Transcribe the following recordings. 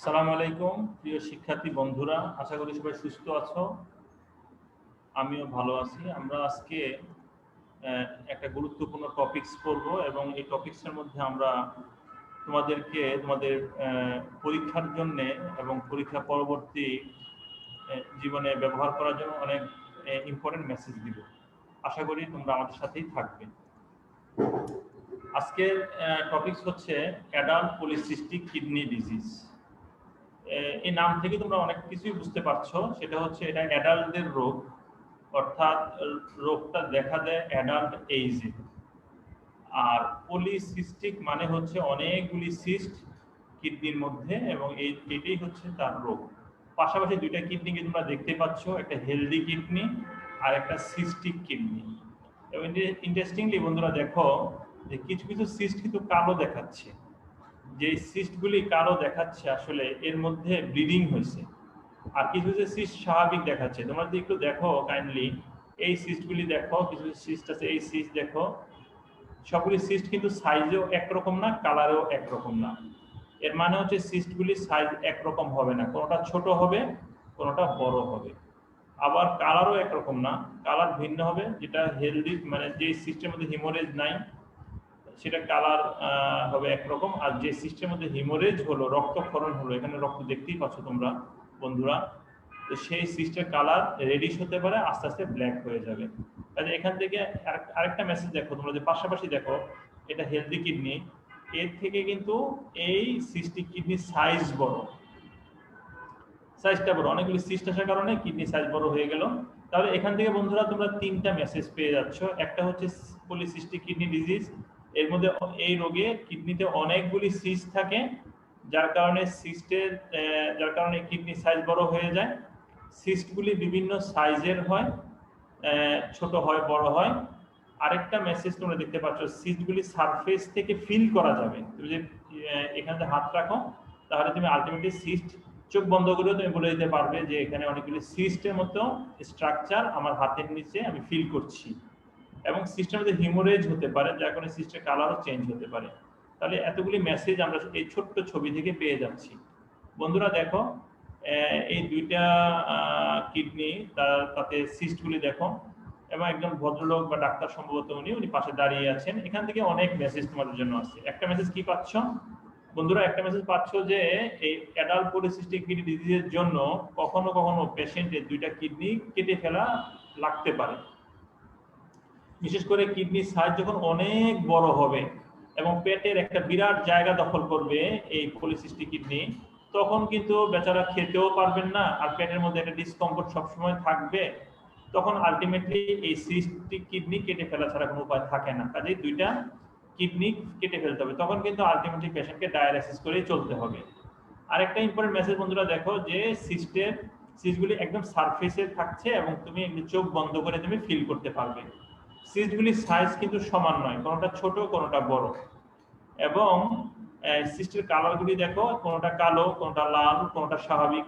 আসসালামু আলাইকুম প্রিয় শিক্ষার্থী বন্ধুরা, আশা করি সবাই সুস্থ আছো। আমিও ভালো আছি। আমরা আজকে একটা গুরুত্বপূর্ণ টপিকস পড়ব এবং এই টপিকসের মধ্যে আমরা তোমাদেরকে তোমাদের পরীক্ষার জন্য এবং পরীক্ষা পরবর্তী জীবনে ব্যবহার করার জন্য অনেক ইম্পর্টেন্ট মেসেজ দিব। আশা করি তোমরা আমাদের সাথেই থাকবে। আজকের টপিকস হচ্ছে অ্যাডাল্ট পলিসিস্টিক কিডনি ডিজিজ। এই নাম থেকে তোমরা অনেক কিছুই বুঝতে পারছো। সেটা হচ্ছে এটা অ্যাডাল্টদের রোগ, অর্থাৎ রোগটা দেখা দেয় অ্যাডাল্ট এইজে। আর পলিসিস্টিক মানে হচ্ছে অনেকগুলি সিস্ট কিডনির মধ্যে, এবং এটাই হচ্ছে তার রোগ। পাশাপাশি দুইটা কিডনিকে তোমরা দেখতে পাচ্ছ, একটা হেলদি কিডনি আর একটা সিস্টিক কিডনি। এবং ইন্টারেস্টিংলি বন্ধুরা দেখো যে কিছু কিছু সিস্ট কিন্তু কালো দেখাচ্ছে। যে সিস্টগুলি কালো দেখাচ্ছে আসলে এর মধ্যে ব্লিডিং হয়েছে, আর কিছু কিছু সিস্ট স্বাভাবিক দেখাচ্ছে। তোমরা যদি একটু দেখো কাইন্ডলি, এই সিস্টগুলি দেখো, কিছু কিছু সিস্ট আছে, এই সিস্ট দেখো, সবগুলি সিস্ট কিন্তু সাইজেও একরকম না, কালারেও একরকম না। এর মানে হচ্ছে সিস্টগুলি সাইজ একরকম হবে না, কোনোটা ছোট হবে, কোনোটা বড় হবে। আবার কালারও একরকম না, কালার ভিন্ন হবে। যেটা হেলদি মানে যে সিস্টেমের মধ্যে হিমোরেজ নাই সেটা কালার হবে একরকম, আর যে সিস্টেমের মধ্যে হিমোরেজ হলো, রক্তক্ষরণ হলো, এখানে রক্ত দেখতেই পাচ্ছ তোমরা বন্ধুরা, তো সেই সিস্টের কালার রেডিশ হতে পারে, আস্তে আস্তে ব্ল্যাক হয়ে যাবে। তাহলে এখান থেকে আরেকটা মেসেজ দেখো তোমরা, যে পাশাপাশি দেখো এটা হেলদি কিডনি, এর থেকে কিন্তু এই সিস্টিক কিডনির সাইজ বড়, সাইজটা বড়, অনেকগুলি সিস্ট আসার কারণে কিডনি সাইজ বড় হয়ে গেল। তাহলে এখান থেকে বন্ধুরা তোমরা তিনটা মেসেজ পেয়ে যাচ্ছ। একটা হচ্ছে পলিসিস্টিক কিডনি ডিজিজ, এর মধ্যে এই রোগে কিডনিতে অনেকগুলি সিস্ট থাকে, যার কারণে কিডনি সাইজ বড় হয়ে যায়। সিস্টগুলি বিভিন্ন সাইজের হয়, ছোট হয়, বড় হয়। আরেকটা মেসেজ তোমরা দেখতে পাচ্ছ, সিস্টগুলি সারফেস থেকে ফিল করা যাবে। তুমি যে এখানে হাত রাখো, তাহলে তুমি আলটিমেটলি সিস্ট চোখ বন্ধ করেও তুমি বলে দিতে পারবে যে এখানে অনেকগুলি সিস্টের মতো স্ট্রাকচার আমার হাতের নিচে আমি ফিল করছি। এবং সিস্টের মধ্যে হিমোরেজ হতে পারে, যার কারণে সিস্টের কালারও চেঞ্জ হতে পারে। তাহলে এতগুলি মেসেজ আমরা এই ছোট্ট ছবি থেকে পেয়ে যাচ্ছি। বন্ধুরা দেখো, এই দুইটা কিডনি, তাতে সিস্টগুলি দেখো, এবং একজন ভদ্রলোক বা ডাক্তার সম্ভবত উনি পাশে দাঁড়িয়ে আছেন। এখান থেকে অনেক মেসেজ তোমাদের জন্য আসছে। একটা মেসেজ কি পাচ্ছ বন্ধুরা? একটা মেসেজ পাচ্ছ যে এই অ্যাডাল্ট পলিসিস্টিক কিডনি ডিজিজের জন্য কখনো কখনো পেশেন্টের দুইটা কিডনি কেটে ফেলা লাগতে পারে। বিশেষ করে কিডনির সাইজ যখন অনেক বড় হবে এবং পেটের একটা বিরাট জায়গা দখল করবে এই পলিসিস্টিক কিডনি, তখন কিন্তু বেচারা খেতেও পারবেন না, আর পেটের মধ্যে একটা ডিসকমফোর্ট সবসময় থাকবে। তখন আলটিমেটলি এই সিস্টিক কিডনি কেটে ফেলা ছাড়া কোনো উপায় থাকে না। কাজেই দুইটা কিডনি কেটে ফেলতে হবে, তখন কিন্তু আলটিমেটলি পেশেন্টকে ডায়ালাইসিস করেই চলতে হবে। আরেকটা ইম্পর্টেন্ট মেসেজ বন্ধুরা দেখো, যে সিস্টগুলি একদম সারফেসে থাকছে এবং তুমি চোখ বন্ধ করে তুমি ফিল করতে পারবে। সিস্টগুলির সাইজ কিন্তু সমান নয়, কোনোটা ছোট কোনোটা বড়। এবং সিস্টের কালারগুলি দেখো, কোনোটা কালো, কোনোটা লাল, কোনোটা স্বাভাবিক।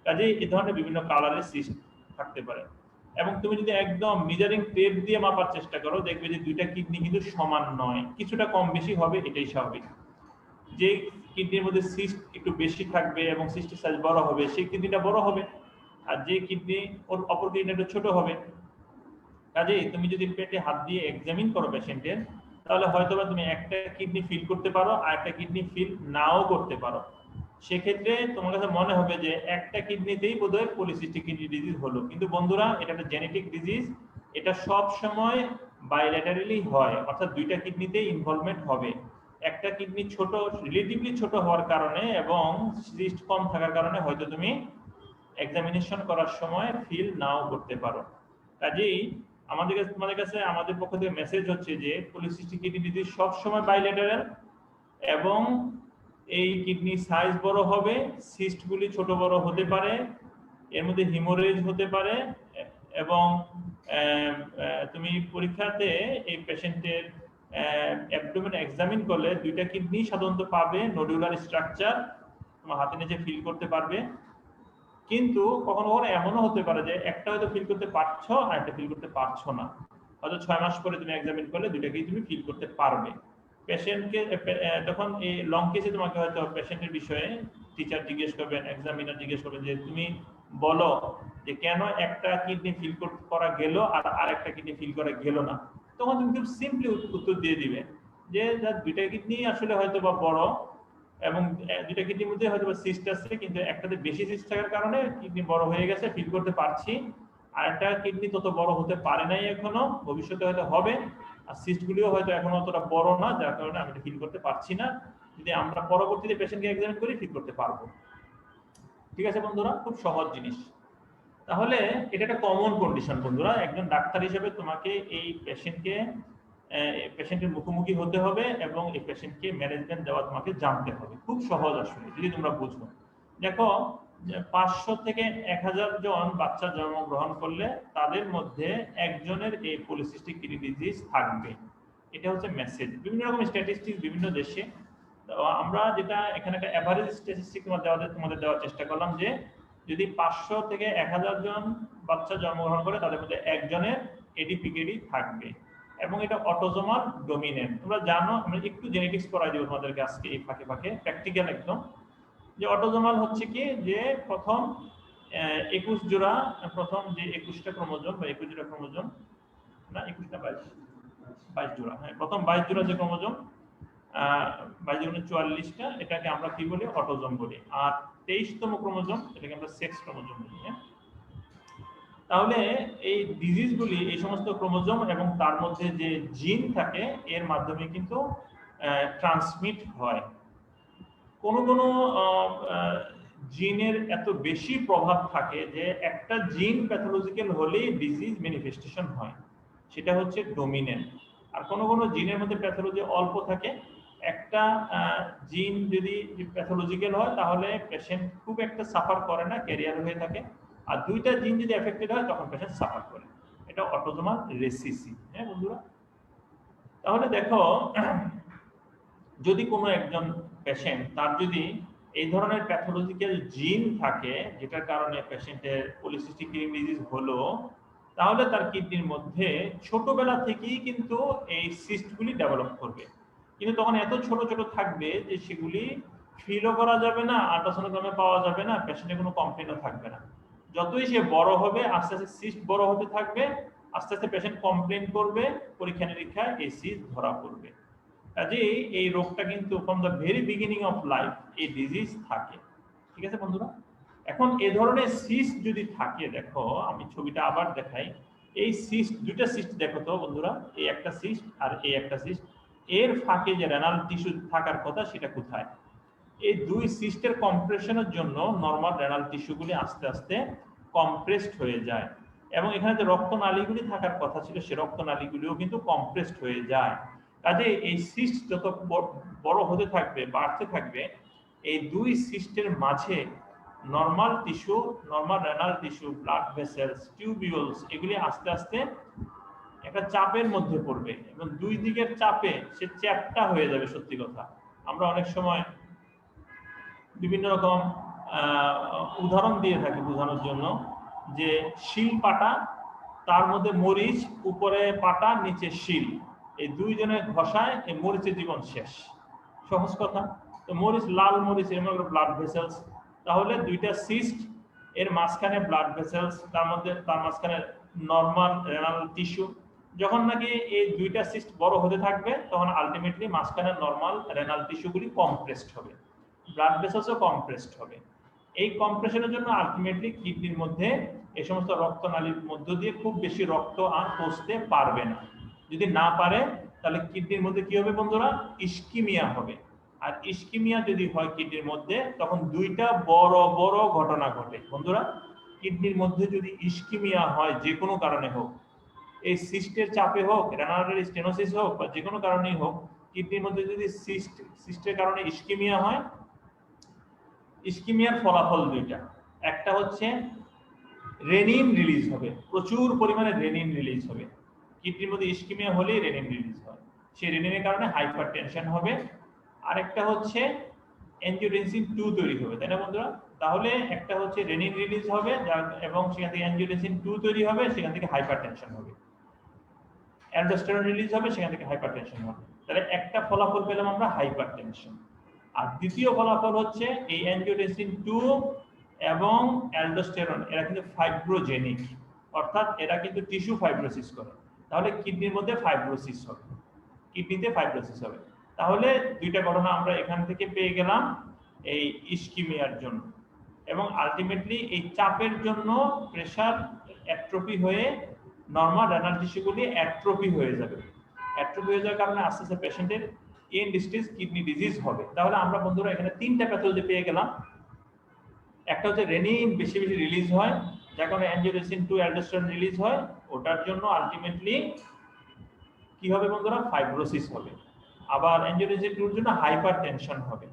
কাজেই এই ধরনের বিভিন্ন কালারের সিস্ট থাকতে পারে। এবং তুমি যদি একদম মেজারিং টেপ দিয়ে মাপার চেষ্টা করো, দেখবে যে দুইটা কিডনি কিন্তু সমান নয়, কিছুটা কম বেশি হবে, এটাই স্বাভাবিক। যে কিডনির মধ্যে সিস্ট একটু বেশি থাকবে এবং সিস্টের সাইজ বড় হবে, সেই কিডনিটা বড় হবে, আর যে কিডনি অপর কিডনিটা ছোট হবে। কাজেই তুমি যদি পেটে হাত দিয়ে এক্সামিন করো পেশেন্টের, তাহলে হয়তোবা তুমি একটা কিডনি ফিল করতে পারো আর একটা কিডনি ফিল নাও করতে পারো। সেক্ষেত্রে তোমার কাছে মনে হবে যে একটা কিডনিতেই বোধহয় পলিসিস্টিক কিডনি ডিজিজ হলো, কিন্তু বন্ধুরা এটা একটা জেনেটিক ডিজিজ। এটা সব সময় বাইল্যাটারালি হয়, অর্থাৎ দুইটা কিডনিতেই ইনভলভমেন্ট হবে। একটা কিডনি ছোট, রিলেটিভলি ছোট হওয়ার কারণে এবং সিস্ট কম থাকার কারণে হয়তো তুমি এক্সামিনেশন করার সময় ফিল নাও করতে পারো। কাজেই তোমাদের কাছে আমাদের পক্ষ থেকে মেসেজ হচ্ছে যে পলিসিস্টিক কিডনি ডিজিজ সব সময় বাইল্যাটারাল, এবং এই কিডনি সাইজ বড় হবে, সিস্টগুলি ছোট বড় হতে পারে, এর মধ্যে হিমোরেজ হতে পারে। এবং তুমি পরীক্ষাতে এই পেশেন্টের অ্যাবডোমেন এক্সামিন করলে দুইটা কিডনি সাধারণত পাবে নোডুলার স্ট্রাকচার, তোমার হাতে নিচে ফিল করতে পারবে। কিন্তু কখনো কখনো এমনও হতে পারে যে একটা হয়তো ফিল করতে পারছো আর একটা ফিল করতে পারছো না। হয়তো 6 মাস পরে তুমি এক্সামিন করলে দুইটাকেই তুমি ফিল করতে পারবে। পেশেন্টকে তখন এই লং কেসে তোমাকে হয়তো পেশেন্টের বিষয়ে টিচার জিজ্ঞেস করবেন, এক্সামিনার জিজ্ঞেস করবেন যে তুমি বলো যে কেন একটা কিডনি ফিল করা গেল আর আরেকটা কিডনি ফিল করা গেল না। তখন তুমি খুব সিম্পলি উত্তর দিয়ে দিবে যে দুইটা কিডনি আসলে হয়তো বা বড়, এবং দুইটা কিডনির মধ্যে হয়তো বা সিস্ট আছে, কিন্তু একটাতে বেশি সিস্ট থাকার কারণে কিডনি বড় হয়ে গেছে, ফিল করতে পারছি। আর একটা কিডনি তত বড় হতে পারে নাই এখনো, ভবিষ্যতে হয়তো হবে। আর সিস্টগুলিও হয়তো এখনো অতটা বড় না, যার কারণে আমি ফিল করতে পারছি না। যদি আমরা পরবর্তীতে পেশেন্টকে এক্সামিন করি ফিল করতে পারবো। ঠিক আছে বন্ধুরা, খুব সহজ জিনিস। তাহলে এটা একটা কমন কন্ডিশন বন্ধুরা, একজন ডাক্তার হিসেবে তোমাকে এই পেশেন্টের মুখোমুখি হতে হবে এবং এই পেশেন্টকে ম্যানেজমেন্ট দেওয়া তোমাকে জানতে হবে। খুব সহজ আসলে যদি তোমরা বুঝো। দেখো 500 থেকে 1000 জন বাচ্চা জন্মগ্রহণ করলে তাদের মধ্যে একজনের এই পলিসিস্টিক কিডনি ডিজিজ থাকবে। এটা হচ্ছে মেসেজ। বিভিন্ন রকম স্ট্যাটিস্টিক্স বিভিন্ন দেশে, আমরা যেটা এখানে একটা অ্যাভারেজ স্ট্যাটিস্টিক তোমাদের দেওয়ার চেষ্টা করলাম যে যদি 500 থেকে 1000 জন বাচ্চা জন্মগ্রহণ করে তাদের মধ্যে একজনের এডিপিকেডি থাকবে, এবং এটা অটোজোমাল ডমিনেন্ট। তোমরা জানো, আমরা একটু জেনেটিক্স পড়াই দেবো তোমাদেরকে আজকে এই ফাঁকে ফাঁকে, প্র্যাকটিক্যাল একদম। যে অটোজোমাল হচ্ছে কি, যে প্রথম 21 জোড়া, প্রথম যে 21টা ক্রোমোজোম বা 21 জোড়া ক্রোমোজোম, না 21 না 22 জোড়া, হ্যাঁ প্রথম 22 জোড়া যে ক্রোমোজোম, 22 44টা, এটাকে আমরা কি বলি, অটোজোম বলি। আর 23তম ক্রোমোজোম, এটাকে আমরা সেক্স ক্রোমোজোম বলি। হ্যাঁ, তাহলে এই ডিজিজগুলি এই সমস্ত ক্রোমোজোম এবং তার মধ্যে যে জিন থাকে এর মাধ্যমে কিন্তু ট্রান্সমিট হয়। কোনো কোনো জিনের এত বেশি প্রভাব থাকে যে একটা জিন প্যাথোলজিক্যাল হলেই ডিজিজ ম্যানিফেস্টেশন হয়, সেটা হচ্ছে ডমিনেন্ট। আর কোনো কোনো জিনের মধ্যে প্যাথোলজি অল্প থাকে। একটা জিন যদি প্যাথোলজিক্যাল হয় তাহলে পেশেন্ট খুব একটা সাফার করে না, ক্যারিয়ার হয়ে থাকে। আর দুইটা জিন যদি এফেক্টেড হয় তখন পেশেন্ট সাফার করে। এটা অটোজোমাল রেসিসি। হ্যাঁ বন্ধুরা, তাহলে দেখো যদি কোনো একজন পেশেন্ট তার যদি এই ধরনের প্যাথোলজিক্যাল জিন থাকে যেটার কারণে পেশেন্টের পলিসিস্টিক কিডনি ডিজিজ হলো, তাহলে তার কিডনির মধ্যে ছোটবেলা থেকেই কিন্তু এই সিস্টগুলি ডেভেলপ করবে। কিন্তু তখন এত ছোট ছোট থাকবে যে সেগুলি ফিলও করা যাবে না, আল্ট্রাসোনোগ্রামে পাওয়া যাবে না, পেশেন্টের কোনো কমপ্লেনও থাকবে না। যতই সে বড় হবে আস্তে আস্তে সিস্ট বড় হতে থাকবে, আস্তে আস্তে পেশেন্ট কমপ্লেন করবে, পরীক্ষা নিরীক্ষায় এই সিস্ট ধরা পড়বে। কাজেই এই রোগটা কিন্তু from the very beginning of life এই ডিজিজ থাকে। ঠিক আছে বন্ধুরা, এখন এই ধরনের সিস্ট যদি থাকে, দেখো আমি ছবিটা আবার দেখাই। এই সিস্ট, দুইটা সিস্ট দেখো তো বন্ধুরা, এই একটা সিস্ট আর এই একটা সিস্ট, এর ফাঁকে যে রেনাল টিস্যু থাকার কথা সেটা কোথায়? এই দুই সিস্টের কম্প্রেশনের জন্য নরমাল রেনাল টিস্যুগুলি আস্তে আস্তে কম্প্রেসড হয়ে যায়, এবং এখানে যে রক্তনালীগুলি থাকার কথা ছিল সে রক্তনালীগুলিও কিন্তু কম্প্রেসড হয়ে যায়। কাজে এই সিস্ট যত বড় হতে থাকবে, বাড়তে থাকবে, এই দুই সিস্টের মাঝে normal tissue, normal renal tissue, blood vessels, tubules, এগুলি আস্তে আস্তে একটা চাপের মধ্যে পড়বে, এবং দুই দিকের চাপে সে চ্যাপ্টা হয়ে যাবে। সত্যি কথা, আমরা অনেক সময় বিভিন্ন রকম উদাহরণ দিয়ে থাকি বোঝানোর জন্য, যে শিল পাটা, তার মধ্যে মরিচ, উপরে পাটা নিচে শিল, এই দুইজনের ঘষায় এই মরিচের জীবন শেষ। সহজ কথা। তো মরিচ, লাল মরিচ, এর মধ্যে ব্লাড ভেসেলস, তাহলে দুইটা সিস্ট, এর মাঝখানে ব্লাড ভেসেলস, তার মাঝখানে নরমাল রেনাল টিস্যু। যখন নাকি এই দুইটা সিস্ট বড় হতে থাকবে তখন আলটিমেটলি মাঝখানে নরমাল রেনাল টিস্যুগুলি কম্প্রেসড হবে, ব্লাড ভেসেলসও কম্প্রেসড হবে। এই কম্প্রেশনের জন্য আলটিমেটলি কিডনির মধ্যে এই সমস্ত রক্তনালীর মধ্য দিয়ে খুব বেশি রক্ত আর পৌঁছতে পারবে না। যদি না পারে তাহলে কিডনির মধ্যে কি হবে বন্ধুরা? ইস্কিমিয়া হবে। আর ইস্কিমিয়া যদি হয় কিডনির মধ্যে, তখন দুইটা বড় বড় ঘটনা ঘটে বন্ধুরা। কিডনির মধ্যে যদি ইস্কিমিয়া হয়, যে কোনো কারণে হোক, এই সিস্টের চাপে হোক, রেনাল স্টেনোসিস হোক, বা যে কোনো কারণেই হোক, কিডনির মধ্যে যদি সিস্টের কারণে ইস্কিমিয়া হয়, ইস্কিমিয়ার ফলাফল দুইটা। একটা হচ্ছে রেনিন রিলিজ হবে, প্রচুর পরিমাণে রেনিন রিলিজ হবে। কিডনির মধ্যে ইস্কিমিয়া হলেই রেনিন রিলিজ হয়, সেই রেনিনের কারণে হাইপারটেনশন হবে। আরেকটা হচ্ছে অ্যাঞ্জিওটেনসিন 2 তৈরি হবে, তাই না বন্ধুরা? তাহলে একটা হচ্ছে রেনিন রিলিজ হবে, এবং সেখান থেকে অ্যাঞ্জিওটেনসিন 2 তৈরি হবে, সেখান থেকে হাইপারটেনশন হবে। অ্যালডোস্টেরন রিলিজ হবে, সেখান থেকে হাইপারটেনশন হবে। তাহলে একটা ফলাফল পেলাম আমরা হাইপারটেনশন। আর দ্বিতীয় ফলাফল হচ্ছে এই অ্যাঞ্জিওটেনসিন 2 এবং অ্যালডোস্টেরন এরা কিন্তু ফাইব্রোজেনিক, অর্থাৎ এরা কিন্তু টিস্যু ফাইব্রোসিস করে। তাহলে কিডনির মধ্যে ফাইব্রোসিস হবে, কিডনিতে ফাইব্রোসিস হবে। তাহলে দুইটা ঘটনা আমরা এখান থেকে পেয়ে গেলাম এই ইসকিমিয়ার জন্য, এবং আলটিমেটলি এই চাপের জন্য প্রেসার অ্যাট্রোফি হয়ে নরমাল রেনাল টিস্যুগুলি অ্যাট্রোফি হয়ে যাবে। অ্যাট্রোফি হয়ে যাওয়ার কারণে আস্তে আস্তে পেশেন্টের এন্ড স্টেজ কিডনি ডিজিজ হবে। তাহলে আমরা বন্ধুরা এখানে তিনটা প্যাথোলজি পেয়ে গেলাম। একটা হচ্ছে রেনিন বেশি বেশি রিলিজ হয়, যার কারণে অ্যাঞ্জিওটেনসিন 2 অ্যালডোস্টেরন রিলিজ হয়, ওটার জন্য আলটিমেটলি কি হবে বন্ধুরা, ফাইব্রোসিস হবে। আবার অ্যাঞ্জিওটেনসিন 2 এর জন্য হাইপারটেনশন হবে,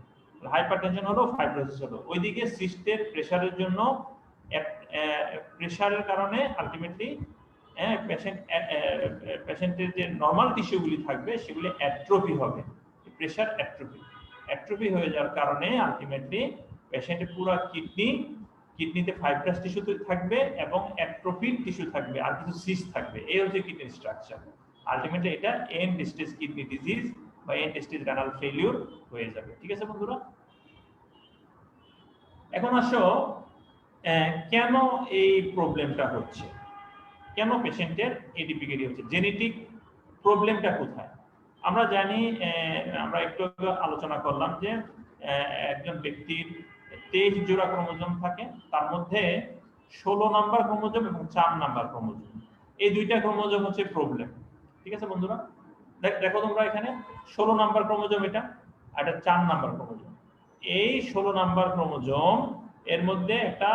হাইপারটেনশন হলো ফাইব্রোসিস হলো। ওইদিকে সিস্টের প্রেসারের জন্য প্রেসারের কারণে আলটিমেটলি পেশেন্টের যে নরমাল টিস্যুগুলি থাকবে সেগুলি অ্যাট্রোফি হবে, প্রেসার অ্যাট্রোফি হয়ে যাওয়ার কারণে আলটিমেটলি পেশেন্টের পুরো কিডনিতে ফাইব্রাস টিস্যু থাকবে এবং অ্যাট্রোফিড টিস্যু থাকবে, আর কিছু সিস্ট থাকবে। এই হচ্ছে কিডনি স্ট্রাকচার। আলটিমেটলি এটা এন্ড স্টেজ কিডনি ডিজিজ বা এন্ড স্টেজ রেনাল ফেলিউর হয়ে যাবে। ঠিক আছে বন্ধুরা, এখন আসো কেন এই প্রবলেমটা হচ্ছে, কেন পেশেন্টের এডিপিকেডি হচ্ছে, জেনেটিক প্রবলেমটা কোথায়। আমরা জানি, আমরা একটু আলোচনা করলাম যে একজন ব্যক্তির 23 জোড়া ক্রোমোজোম থাকে, তার মধ্যে 16 নাম্বার ক্রোমোজোম এবং 4 নাম্বার ক্রোমোজোম, এই দুইটা ক্রোমোজোম হচ্ছে প্রবলেম। ঠিক আছে বন্ধুরা, দেখো তোমরা এখানে 16 নাম্বার ক্রোমোজোম এটা, আর এটা 4 নাম্বার ক্রোমোজোম। এই 16 নাম্বার ক্রোমোজোম এর মধ্যে একটা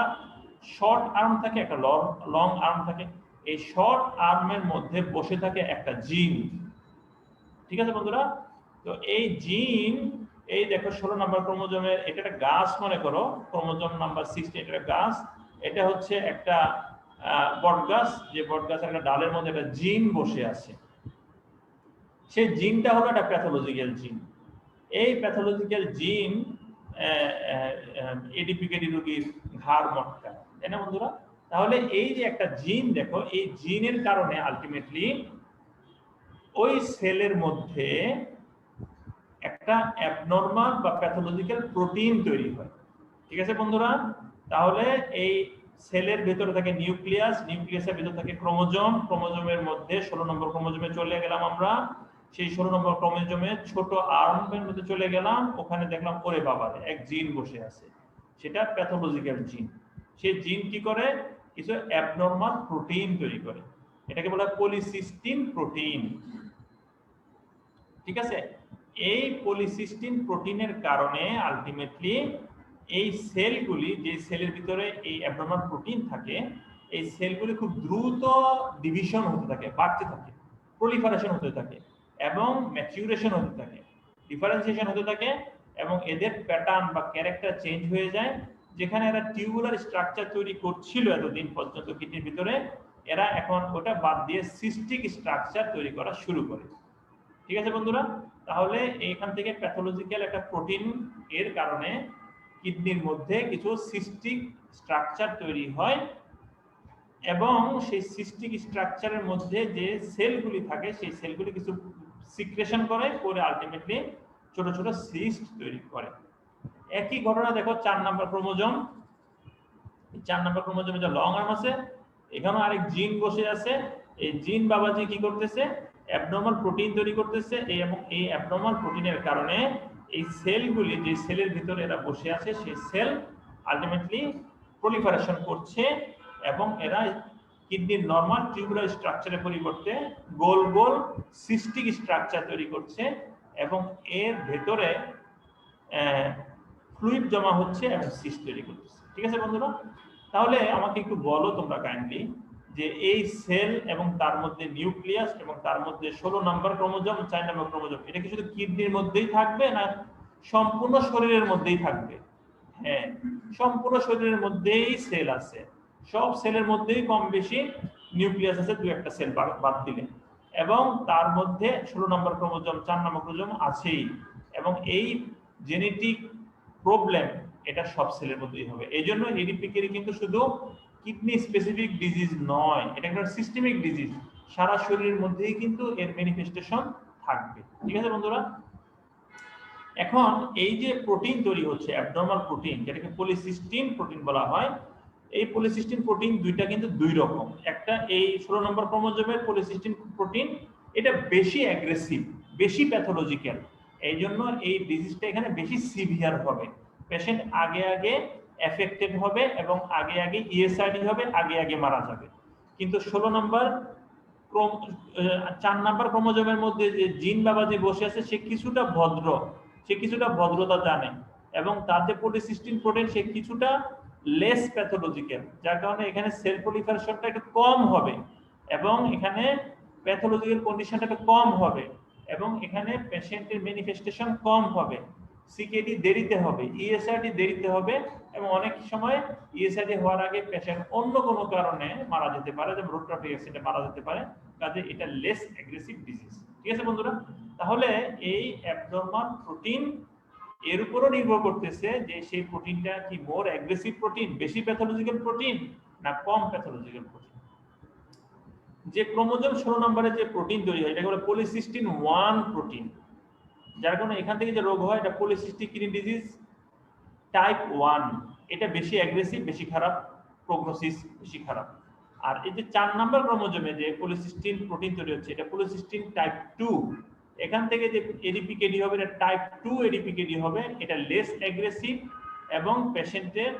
শর্ট আর্ম থাকে, একটা লং আর্ম থাকে। এই শর্ট আর্মের মধ্যে বসে থাকে একটা জিন। ঠিক আছে বন্ধুরা, তো এই জিন, এই দেখো 16 নাম্বার ক্রোমোজোমের এটা একটা গাছ মনে করো, ক্রোমোজোম নাম্বার 16 এটা গাছ, এটা হচ্ছে একটা বট গাছ, যে বট গাছের একটা ডালের মধ্যে একটা জিন বসে আছে। সেই জিনটা হলো একটা প্যাথোলজিক্যাল জিন। এই প্যাথোলজিক্যাল জিন এডিপিকেডি রোগীর ঘাড় মটকায়, তাই না বন্ধুরা। তাহলে এই যে একটা জিন দেখো, এই জিনের কারণে আলটিমেটলি ওই সেলের মধ্যে একটা অ্যাবনরমাল বা প্যাথোলজিক্যাল প্রোটিন তৈরি হয়। ঠিক আছে বন্ধুরা, তাহলে এই সেলের ভেতরে থাকে নিউক্লিয়াস, নিউক্লিয়াসের ভেতরে থাকে ক্রোমোজোম, ক্রোমোজোমের মধ্যে 16 নম্বর ক্রোমোজোমে চলে গেলাম আমরা, সেই 16 নম্বর ক্রোমোজোমে ছোট আর্মের মধ্যে চলে গেলাম, ওখানে দেখলাম ওরে বাবারে এক জিন বসে আছে, সেটা প্যাথোলজিক্যাল জিন। সেই জিন কি করে, কিছু অ্যাবনরমাল প্রোটিন তৈরি করে, এটাকে বলা হয় পলিসিস্টিন প্রোটিন। ঠিক আছে, এই পলিসিস্টিন প্রোটিনের কারণে আলটিমেটলি এই সেলগুলি, যে সেলের ভিতরে এই অ্যাবনরমাল প্রোটিন থাকে, এই সেলগুলি খুব দ্রুত ডিভিশন হতে থাকে, বাড়তে থাকে, প্রলিফারেশন হতে থাকে এবং ম্যাচিউরেশন হতে থাকে, ডিফারেন্সিয়েশন হতে থাকে, এবং এদের প্যাটার্ন বা ক্যারেক্টার চেঞ্জ হয়ে যায়। যেখানে এরা টিউবুলার স্ট্রাকচার তৈরি করছিল এতদিন পর্যন্ত কিডনির ভিতরে, এরা এখন ওটা বাদ দিয়ে সিস্টিক স্ট্রাকচার তৈরি করা শুরু করে। ঠিক আছে বন্ধুরা, তাহলে এইখান থেকে প্যাথোলজিক্যাল একটা প্রোটিন এর কারণে কিডনির মধ্যে কিছু সিস্টিক স্ট্রাকচার তৈরি হয়, এবং সেই সিস্টিক স্ট্রাকচারের মধ্যে যে সেলগুলি থাকে সেই সেলগুলি কিছু সিক্রেশন করে আলটিমেটলি ছোট ছোট সিস্ট তৈরি করে। একই ঘটনা দেখো 4 নাম্বার ক্রোমোজোম, 4 নাম্বার ক্রোমোজোমে যে লং আর্ম আছে, এখানেও আরেক জিন বসে আছে। এই জিন বাবাজি কি করতেছে, অ্যাবনরমাল প্রোটিন তৈরি করতেছে, এবং এই অ্যাবনরমাল প্রোটিনের কারণে এই সেলগুলি, যে সেলের ভিতরে এরা বসে আছে, সেই সেল আলটিমেটলি প্রলিফারেশন করছে, এবং এরা কিডনির নরমাল টিউবুলার স্ট্রাকচারের পরিবর্তে গোল গোল সিস্টিক স্ট্রাকচার তৈরি করছে, এবং এর ভেতরে ফ্লুইড জমা হচ্ছে এবং সিস্ট তৈরি করতেছে। ঠিক আছে বন্ধুরা, তাহলে আমাকে একটু বলো তোমরা কাইন্ডলি, যে এই সেল এবং তার মধ্যে নিউক্লিয়াস এবং তার মধ্যে 16 নাম্বার ক্রোমোজোম, 4 নাম্বার ক্রোমোজোম, এটা কি শুধু কিডনির মধ্যেই থাকবে না সম্পূর্ণ শরীরের মধ্যেই থাকবে? হ্যাঁ, সম্পূর্ণ শরীরের মধ্যেই সেল আছে, সব সেলের মধ্যেই কম বেশি নিউক্লিয়াস আছে, 2-1টা সেল বাদ দিলে, এবং তার মধ্যে 16 নম্বর ক্রোমোজোম, 4 নম্বর ক্রোমোজোম আছেই, এবং এই জেনেটিক প্রবলেম এটা সব সেলের মধ্যেই হবে। এই জন্য এডিপিকেরি কিন্তু শুধু কিডনি স্পেসিফিক ডিজিজ নয়, এটা একটা সিস্টেমিক ডিজিজ, সারা শরীরের মধ্যেই কিন্তু এর ম্যানিফেস্টেশন থাকবে। ঠিক আছে বন্ধুরা? এখন এই যে প্রোটিন তৈরি হচ্ছে অ্যাবনর্মাল প্রোটিন, যেটাকে পলিসিস্টিন প্রোটিন বলা হয়, এই পলিসিস্টিন প্রোটিন দুইটা কিন্তু দুই রকম। একটা এই 16 নম্বর ক্রোমোজোমের পলিসিস্টিন প্রোটিন, এটা বেশি অ্যাগ্রেসিভ, বেশি প্যাথোলজিক্যাল, এই জন্য এই ডিজিজটা এখানে বেশি সিভিয়ার হবে। পেশেন্ট আগে আগে এফেক্টেড হবে এবং আগে আগে ইএসআইডি হবে, আগে আগে মারা যাবে। কিন্তু 16 নম্বর 4 নম্বর ক্রোমোজোমের মধ্যে যে জিন বাবা যে বসে আছে, সে কিছুটা ভদ্র, সে কিছুটা ভদ্রতা জানে, এবং তাতে পলিসিস্টিন প্রোটিন সে কিছুটা লেস প্যাথোলজিক্যাল, যার কারণে এখানে সেল প্রলিফারেশনটা একটু কম হবে এবং এখানে প্যাথোলজিক্যাল কন্ডিশনটা একটু কম হবে এবং এখানে পেশেন্টের ম্যানিফেস্টেশন কম হবে, সিকেডি দেরিতে হবে, ইএসআরডি দেরিতে হবে, এবং অনেক সময় ইএসআরডি হওয়ার আগে পেশেন্ট অন্য কোনো কারণে মারা যেতে পারে, যেমন রোড ট্রাফিক অ্যাক্সিডেন্টে মারা যেতে পারে। কাজে এটা লেস অ্যাগ্রেসিভ ডিজিজ। ঠিক আছে বন্ধুরা? তাহলে এই অ্যাবনর্মাল প্রোটিন এর উপরও নির্ভর করতেছে যে সেই প্রোটিনটা কি মোর অ্যাগ্রেসিভ প্রোটিন, বেশি প্যাথোলজিক্যাল প্রোটিন, না কম প্যাথোলজিক্যাল প্রোটিন। যে ক্রোমোজোম 16 নম্বরে যে প্রোটিন তৈরি হয়, এটাকে বলে পলিসিস্টিন 1 প্রোটিন, যার কারণে এখান থেকে যে রোগ হয় এটা পলিসিস্টিক কিডনি ডিজিজ টাইপ 1। এটা বেশি অ্যাগ্রেসিভ, বেশি খারাপ, প্রগনোসিস বেশি খারাপ। আর এই যে 4 নম্বর ক্রোমোজোমে যে পলিসিস্টিন প্রোটিন তৈরি হচ্ছে, এটা পলিসিস্টিন টাইপ 2। এখান থেকে যে এডিপিকেডি হবে, এটা টাইপ 2 এডিপিকেডি হবে, এটা লেস অ্যাগ্রেসিভ এবং পেশেন্টের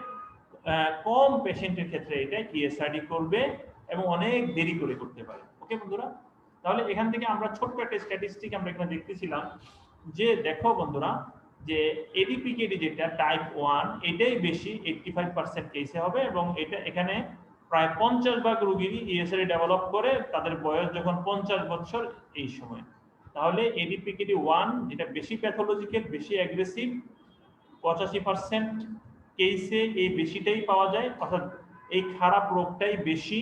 কম পেশেন্টের ক্ষেত্রে এটা ইএসআরডি করবে এবং অনেক দেরি করে করতে পারে। ওকে বন্ধুরা? তাহলে এখান থেকে আমরা ছোট্ট একটা স্ট্যাটিস্টিক আমরা এখানে দেখতেছিলাম যে দেখো বন্ধুরা, যে এডিপিকেডি যেটা টাইপ 1, এটাই বেশি 85% কেসে হবে এবং এটা এখানে প্রায় 50% রোগীরই ইএসআরডি ডেভেলপ করে তাদের বয়স যখন 50 বছর এই সময়। তাহলে এডিপিকেডি 1 যেটা বেশি প্যাথোলজিক্যাল, বেশি অ্যাগ্রেসিভ, 85% কেসে এই বেশিটাই পাওয়া যায়, অর্থাৎ এই খারাপ রোগটাই বেশি,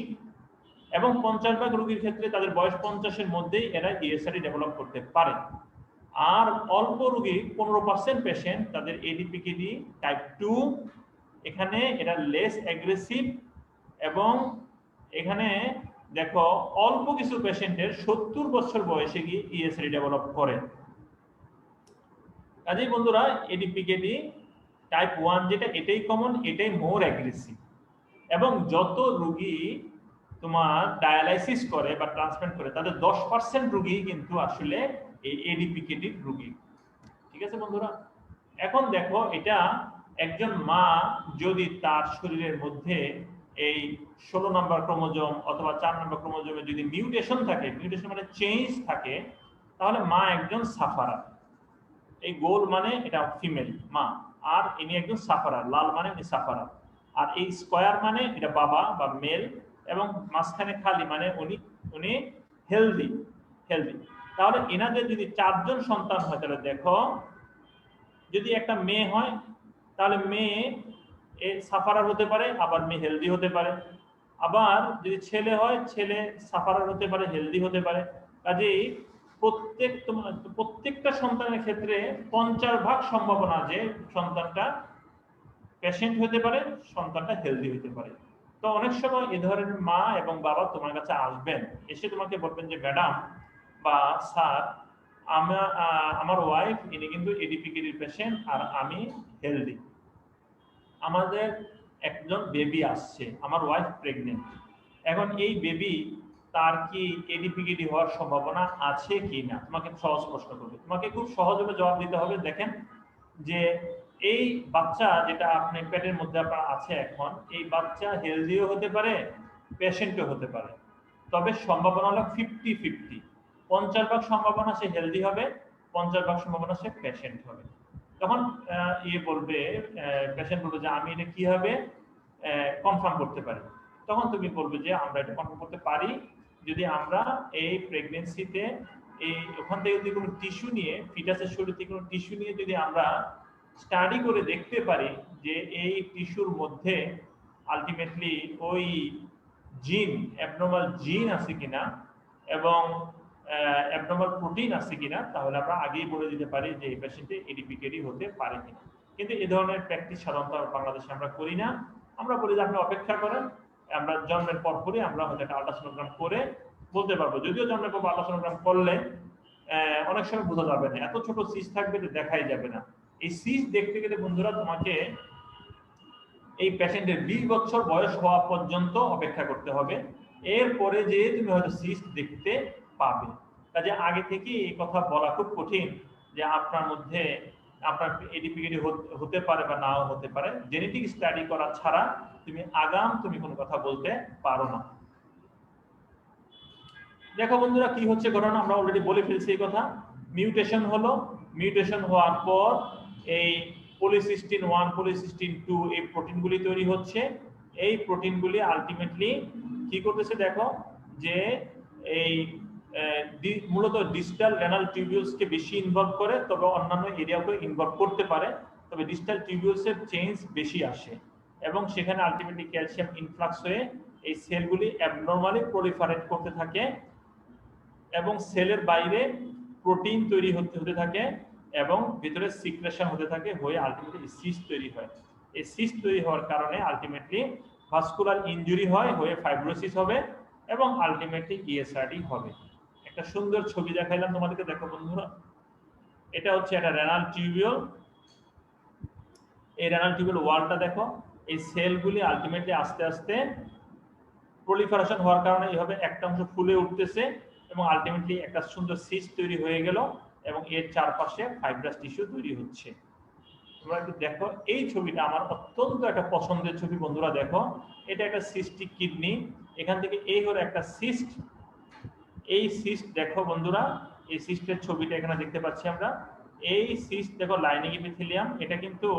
এবং 50% রোগীর ক্ষেত্রে তাদের বয়স 50-এর মধ্যেই এরা ইএসআরডি ডেভেলপ করতে পারে। আর অল্প রোগী 15% পেশেন্ট তাদের এডিপিকেডি টাইপ 2, এখানে এরা লেস অ্যাগ্রেসিভ এবং এখানে দেখো অল্প কিছু পেশেন্টের 70 বছর বয়সে গিয়ে ইএসআরডি ডেভেলপ করে। কাজেই বন্ধুরা এডিপিকেডি টাইপ 1 যেটা, এটাই কমন, এটাই মোর অ্যাগ্রেসিভ। এবং যত রোগী তোমার ডায়ালাইসিস করে বা ট্রান্সপ্লান্ট করে, তাদের 10% রোগী কিন্তু আসলে এই এডিপিকেডি রোগী। ঠিক আছে বন্ধুরা? এখন দেখো, এটা একজন মা যদি তার শরীরের মধ্যে এই 16 নম্বর ক্রোমোজোম অথবা 4 নম্বর ক্রোমোজোমে যদি মিউটেশন থাকে, মিউটেশন মানে চেঞ্জ থাকে, তাহলে মা একজন সাফারার। এই গোল মানে এটা ফিমেল মা, আর ইনি একজন সাফারার, লাল মানে ইনি সাফারার, আর এই স্কয়ার মানে এটা বাবা বা মেল, এবং মাঝখানে খালি মানে উনি হেলদি। তাহলে এনাদের যদি 4 জন সন্তান হয়, তাহলে দেখো যদি একটা মেয়ে হয় তাহলে মেয়ে সাফারার হতে পারে, আবার মেয়ে হেলদি হতে পারে। আবার যদি ছেলে হয়, ছেলে সাফারার হতে পারে, হেলদি হতে পারে। কাজেই প্রত্যেকটা সন্তানের ক্ষেত্রে 50% সম্ভাবনা যে সন্তানটা পেশেন্ট হতে পারে, সন্তানটা হেলদি হতে পারে। তো অনেক সময় এ ধরনের মা এবং বাবা তোমার কাছে আসবেন, এসে তোমাকে বলবেন যে ম্যাডাম বা স্যার, আমার ওয়াইফ ইনি কিন্তু এডিপিকেডির পেশেন্ট আর আমি হেলদি, আমাদের একজন বেবি আসছে, আমার ওয়াইফ প্রেগনেন্ট, এখন এই বেবি তার কি এডিপিকেডি হওয়ার সম্ভাবনা আছে কি না, তোমাকে সহজ প্রশ্ন করবে। তোমাকে খুব সহজভাবে জবাব দিতে হবে, দেখেন যে এই বাচ্চা যেটা আপনার পেটের মধ্যে আপনার আছে এখন, এই বাচ্চা হেলদিও হতে পারে, পেশেন্টও হতে পারে, তবে সম্ভাবনা হলো 50-50। 50% সম্ভাবনা সে হেলদি হবে, 50% সম্ভাবনা সে পেশেন্ট হবে। তখন বলবে, পেশেন্ট বলবে যে আমি এটা কিভাবে কনফার্ম করতে পারি? তখন তুমি বলবে যে আমরা এটা কনফার্ম করতে পারি যদি আমরা এই প্রেগনেন্সিতে ওখান থেকে যদি কোনো টিস্যু নিয়ে, ফিটাসের শরীর থেকে কোনো টিস্যু নিয়ে যদি আমরা স্টাডি করে দেখতে পারি যে এই টিস্যুর মধ্যে আলটিমেটলি ওই জিন, অ্যাবনর্মাল জিন আছে কিনা এবং অ্যাবনর্মাল প্রোটিন আছে কিনা, তাহলে আমরা আগেই বলে দিতে পারি যে এই পেশেন্টে এডিপিকেডি হতে পারে কিনা। কিন্তু এই ধরনের প্র্যাকটিস সাধারণত বাংলাদেশে আমরা করি না। আমরা বলি যে আপনি অপেক্ষা করেন, আমরা জন্মের পরপরই আমরা হয়তো একটা আল্ট্রাসোনোগ্রাম করে বলতে পারবো। যদিও জন্মের পর আল্ট্রাসোনোগ্রাম করলে অনেক সময় বোঝা যাবে না, এত ছোট সিস্ট থাকবে যে দেখাই যাবে না। এই সিস্ট দেখতে গেলে বন্ধুরা তোমাকে এই পেশেন্টের 20 বছর বয়স হওয়া পর্যন্ত অপেক্ষা করতে হবে, এরপরে যে তুমি হয়তো সিস্ট দেখতে পাবে। কাজে আগে থেকে এই কথা বলা খুব কঠিন যে আপনার মধ্যে আপনার এডিপিডি হতে পারে বা নাও হতে পারে। জেনেটিক স্টাডি করা ছাড়া তুমি কোনো কথা বলতে পারো না। দেখো বন্ধুরা কি হচ্ছে ঘটনা, আমরা অলরেডি বলে ফেলছি এই কথা। মিউটেশন হলো, মিউটেশন হওয়ার পর এই পলিসিস্টিন 1 পলিসিস্টিন 2 এই প্রোটিনগুলি তৈরি হচ্ছে। এই প্রোটিনগুলি আলটিমেটলি কি করতেছে দেখো, যে এই মূলত ডিস্টাল রেনাল টিউবিউলসকে বেশি ইনভলভ করে, তবে অন্যান্য এরিয়াকে ইনভলভ করতে পারে, তবে ডিস্টাল টিউবিউলসের চেঞ্জ বেশি আসে এবং সেখানে আলটিমেটলি ক্যালসিয়াম ইনফ্লাক্স হয়ে এই সেলগুলি অ্যাবনর্মালি প্রলিফারেট করতে থাকে এবং সেলের বাইরে প্রোটিন তৈরি হতে থাকে এবং ভিতরে সিক্রেশন হতে থাকে, হয়ে আলটিমেটলি সিস্ট তৈরি হয়। এই সিস্ট তৈরি হওয়ার কারণে আলটিমেটলি ভাস্কুলার ইনজুরি হয়, হয়ে ফাইব্রোসিস হবে এবং আলটিমেটলি ইএসআরডি হবে। একটা সুন্দর ছবি দেখাইলাম তোমাদেরকে, দেখো বন্ধুরা, এটা হচ্ছে একটা রেনাল টিউবিউল। এই রেনাল টিউবিউল ওয়ালটা দেখো, এই সেলগুলি আলটিমেটলি আস্তে আস্তে প্রলিফারেশন হওয়ার কারণে এইভাবে একটা অংশ ফুলে উঠতেছে এবং আলটিমেটলি একটা সুন্দর সিস্ট তৈরি হয়ে গেল এবং এর চারপাশে ফাইব্রাস টিস্যু তৈরি হচ্ছে। তোমরা একটু দেখো, এই ছবিটা আমার অত্যন্ত একটা পছন্দের ছবি বন্ধুরা। দেখো, এটা একটা সিস্টিক কিডনি, এখান থেকে এই হলো একটা সিস্ট। এই সিস্ট দেখো বন্ধুরা, এই সিস্টের ছবিটা এখানে দেখতে পাচ্ছি আমরা। এই সিস্ট দেখো লাইনিং এপিথেলিয়াম, এটা কিন্তু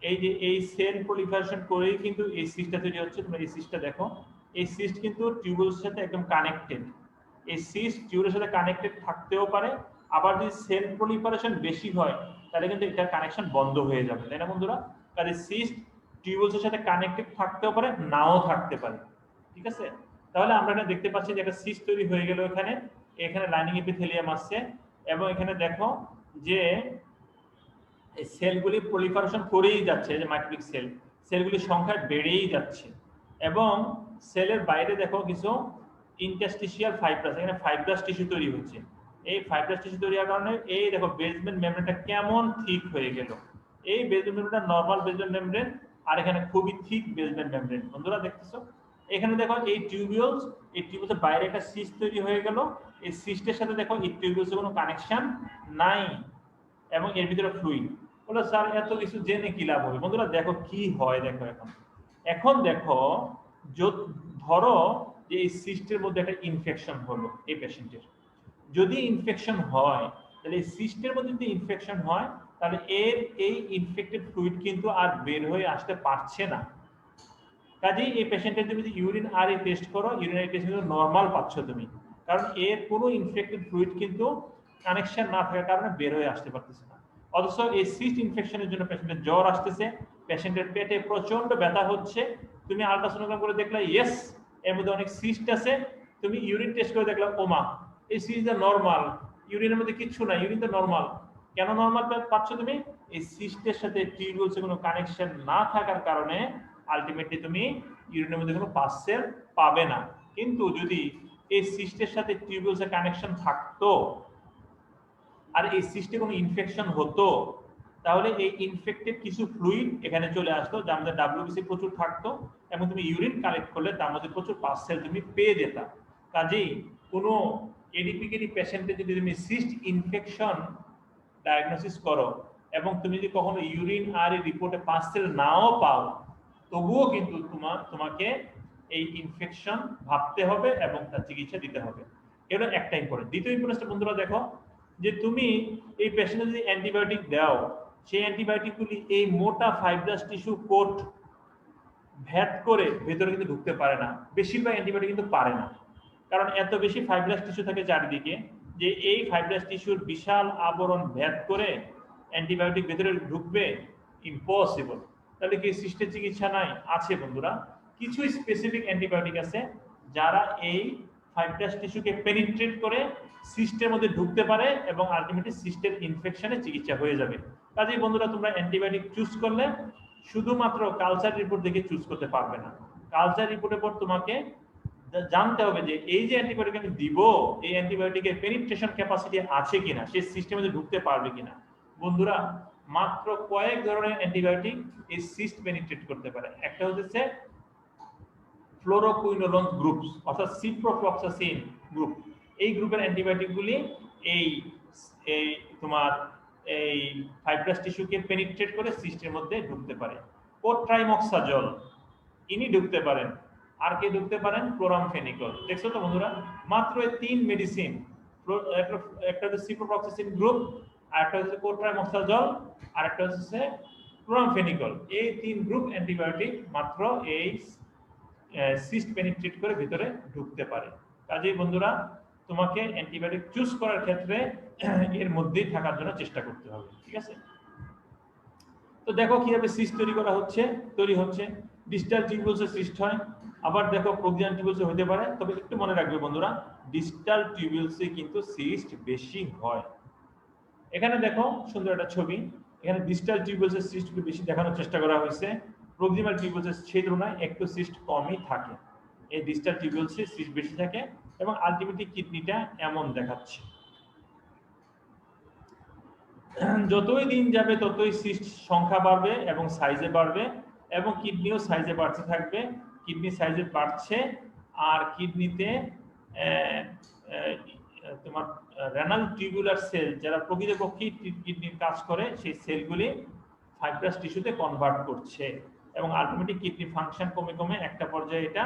এই যে এই সেল প্রলিফারেশন করেই কিন্তু এই সিস্টটা তৈরি হচ্ছে। তোমরা এই সিস্টটা দেখো, এই সিস্ট কিন্তু টিউবুলের সাথে একদম কানেক্টেড। এই সিস্ট টিউবুলের সাথে কানেক্টেড থাকতেও পারে, আবার যদি সেল প্রলিফারেশন বেশি হয় তাহলে কিন্তু এটার কানেকশন বন্ধ হয়ে যাবে, তাই না বন্ধুরা? কাজে সিস্ট টিউবুলের সাথে কানেক্টেড থাকতেও পারে, নাও থাকতে পারে, ঠিক আছে? তাহলে আমরা এটা দেখতে পাচ্ছি যে একটা সিস্ট তৈরি হয়ে গেল এখানে, এখানে লাইনিং এপিথেলিয়াম আসছে এবং এখানে দেখো যে এই সেলগুলি প্রলিফারেশন করেই যাচ্ছে, যে মাইক্রোটিক সেল, সেলগুলির সংখ্যা বেড়েই যাচ্ছে এবং সেলের বাইরে দেখো কিছু ইন্টারস্টিশিয়াল ফাইব্রাস, এখানে ফাইব্রাস টিস্যু তৈরি হচ্ছে। এই ফাইব্রাস টিস্যু তৈরি হওয়ার কারণে এই দেখো বেসমেন্ট মেমব্রেনটা কেমন ঠিক হয়ে গেল। এই বেসমেন্ট মেমব্রেনটা নরমাল বেসমেন্ট মেমব্রেন, আর এখানে খুবই থিক বেসমেন্ট মেমব্রেন। বন্ধুরা দেখতেছো এখানে দেখো এই টিউবিউলস, এই টিউবিউলসের বাইরে একটা সিস্ট তৈরি হয়ে গেল। এই সিস্টের সাথে দেখো এই টিউবিউলসের কোনো কানেকশন নাই এবং এর ভিতরে ফ্লুইড। বলে স্যার এত কিছু জেনে কি লাভ হবে? বন্ধুরা দেখো কি হয়, দেখো এখন দেখো, ধরো যে এই সিস্টের মধ্যে একটা ইনফেকশন হলো এই পেশেন্টের, যদি ইনফেকশন হয় তাহলে এই সিস্টের মধ্যে যদি ইনফেকশন হয় তাহলে এর এই ইনফেক্টেড ফ্লুইড কিন্তু আর বের হয়ে আসতে পারছে না। কাজেই এই পেশেন্টের যদি ইউরিন আর টেস্ট করো, ইউরিনারি টেস্ট কিন্তু নর্মাল পাচ্ছ তুমি, কারণ এর কোনো ইনফেক্টেড ফ্লুইড কিন্তু কানেকশন না থাকার কারণে বের হয়ে আসতে পারতেছে না। অথচ এই সিস্ট ইনফেকশনের জন্য পেশেন্টের জ্বর আসতেছে, পেশেন্টের পেটে প্রচন্ড ব্যথা হচ্ছে, তুমি আল্ট্রাসোনোগ্রাম করে দেখলা ইয়েস এর মধ্যে অনেক সিস্ট আছে, তুমি ইউরিন টেস্ট করে দেখলা ওমা এই সিস্ট নরমাল, ইউরিনের মধ্যে কিচ্ছু নাই, ইউরিন তো নরমাল। কেন নরমাল পাচ্ছ তুমি? এই সিস্টের সাথে টিউবুলসের কোনো কানেকশন না থাকার কারণে আলটিমেটলি তুমি ইউরিনের মধ্যে কোনো পাসেল পাবে না। কিন্তু যদি এই সিস্টের সাথে টিউবুলসের কানেকশন থাকতো আর এই সিস্টে কোনো ইনফেকশন হতো তাহলে এই ইনফেক্টেড কিছু ফ্লুইড এখানে চলে আসতো, যার মধ্যে ডাব্লিউবিসি প্রচুর থাকতো এবং তুমি ইউরিন কালেক্ট করলে তার মধ্যে প্রচুর পাসেল তুমি পেয়ে যেতা। কাজেই কোনো এডিপিকেডি পেশেন্টের যদি তুমি সিস্ট ইনফেকশন ডায়াগনোসিস করো এবং তুমি যদি কখনো ইউরিন আর রিপোর্টে পাসেল নাও পাও, তবুও কিন্তু তোমাকে এই ইনফেকশন ভাবতে হবে এবং তার চিকিৎসা দিতে হবে। এটা একটা ইম্পর্টেন্ট। দ্বিতীয় ইম্পর্টেন্ট বন্ধুরা দেখো, যে তুমি এই পেশেন্টে যদি অ্যান্টিবায়োটিক দাও, সেই অ্যান্টিবায়োটিকগুলি এই মোটা ফাইব্রাস টিস্যু কোট ভেদ করে ভেতরে কিন্তু ঢুকতে পারে না। বেশিরভাগ অ্যান্টিবায়োটিক কিন্তু পারে না, কারণ এত বেশি ফাইব্রাস টিস্যু থাকে চারিদিকে যে এই ফাইব্রাস টিস্যুর বিশাল আবরণ ভেদ করে অ্যান্টিবায়োটিক ভেতরে ঢুকবে ইম্পসিবল। তাহলে কি সিস্টের চিকিৎসা নাই? আছে বন্ধুরা, কিছু স্পেসিফিক অ্যান্টিবায়োটিক আছে যারা এই ফাইব্রাস টিস্যুকে পেনিট্রেট করে সিস্টের মধ্যে ঢুকতে পারে এবং আলটিমেটলি সিস্টের ইনফেকশনে চিকিৎসা হয়ে যাবে। কাজেই বন্ধুরা তোমরা অ্যান্টিবায়োটিক চুজ করলে শুধুমাত্র কালচার রিপোর্ট দেখে চুজ করতে পারবে না। কালচার রিপোর্টের পর তোমাকে জানতে হবে যে এই যে অ্যান্টিবায়োটিক আমি দিব, এই অ্যান্টিবায়োটিকের পেনিট্রেশন ক্যাপাসিটি আছে কিনা, সেই সিস্টেমে ঢুকতে পারবে কিনা। বন্ধুরা, মাত্র কয়েক ধরনের অ্যান্টিবায়োটিক এই সিস্ট পেনিট্রেট করতে পারে। একটা হচ্ছে ফ্লোরোকুইনোলোন গ্রুপ, অর্থাৎ সিপ্রোফ্লক্সাসিন গ্রুপ। এই গ্রুপের অ্যান্টিবায়োটিকগুলি এই এই তোমার এই ফাইব্রাস টিস্যুকে পেনিট্রেট করে সিস্টের মধ্যে ঢুকতে পারে। কোট্রাইমক্সাজল ইনি ঢুকতে পারেন। আর কে ঢুকতে পারেন? ক্লোরামফেনিকল। দেখছো তো বন্ধুরা, মাত্র এই 3 মেডিসিন, একটা হচ্ছে সিপ্রোফ্লক্সাসিন গ্রুপ, আর একটা হচ্ছে কোট্রাইমক্সাজল, আর একটা হচ্ছে ক্লোরামফেনিকল। এই 3 গ্রুপ অ্যান্টিবায়োটিক মাত্র এই সিস্ট পেনিট্রেট করে ভিতরে ঢুকতে পারে। কাজেই বন্ধুরা, তোমাকে অ্যান্টিবায়োটিক চুজ করার ক্ষেত্রে এর মধ্যেই থাকার জন্য চেষ্টা করতে হবে, ঠিক আছে? তো দেখো কিভাবে সিস্ট তৈরি হচ্ছে। ডিস্টাল টিউবুলসে সিস্ট হয়, আবার দেখো প্রক্সিমাল টিউবুলসে হতে পারে। তবে একটু মনে রাখবে বন্ধুরা, ডিস্টাল টিউবুলসে কিন্তু সিস্ট বেশি হয়। এখানে দেখো সুন্দর একটা ছবি, এখানে ডিস্টাল টিউবুলসের সিস্টকে বেশি দেখানোর চেষ্টা করা হয়েছে। প্রক্সিমাল টিউবুলসের সেই তুলনায় একটু সিস্ট কমই থাকে। এই ডিস্টাল টিউবুলসে সিস্ট বেশি থাকে এবং আলটিমেটলি কিডনিটা এমন দেখাচ্ছে। যতই দিন যাবে ততই সিস্ট সংখ্যা বাড়বে এবং সাইজে বাড়বে, এবং কিডনিও সাইজে বাড়তে থাকবে। কিডনি সাইজে বাড়ছে, আর কিডনিতে তোমার রেনাল টিউবুলার সেল, যারা প্রকৃতপক্ষে কিডনির কাজ করে, সেই সেলগুলি ফাইব্রাস টিস্যুতে কনভার্ট করছে, এবং আলটিমেটলি কিডনি ফাংশন কমে কমে একটা পর্যায়ে এটা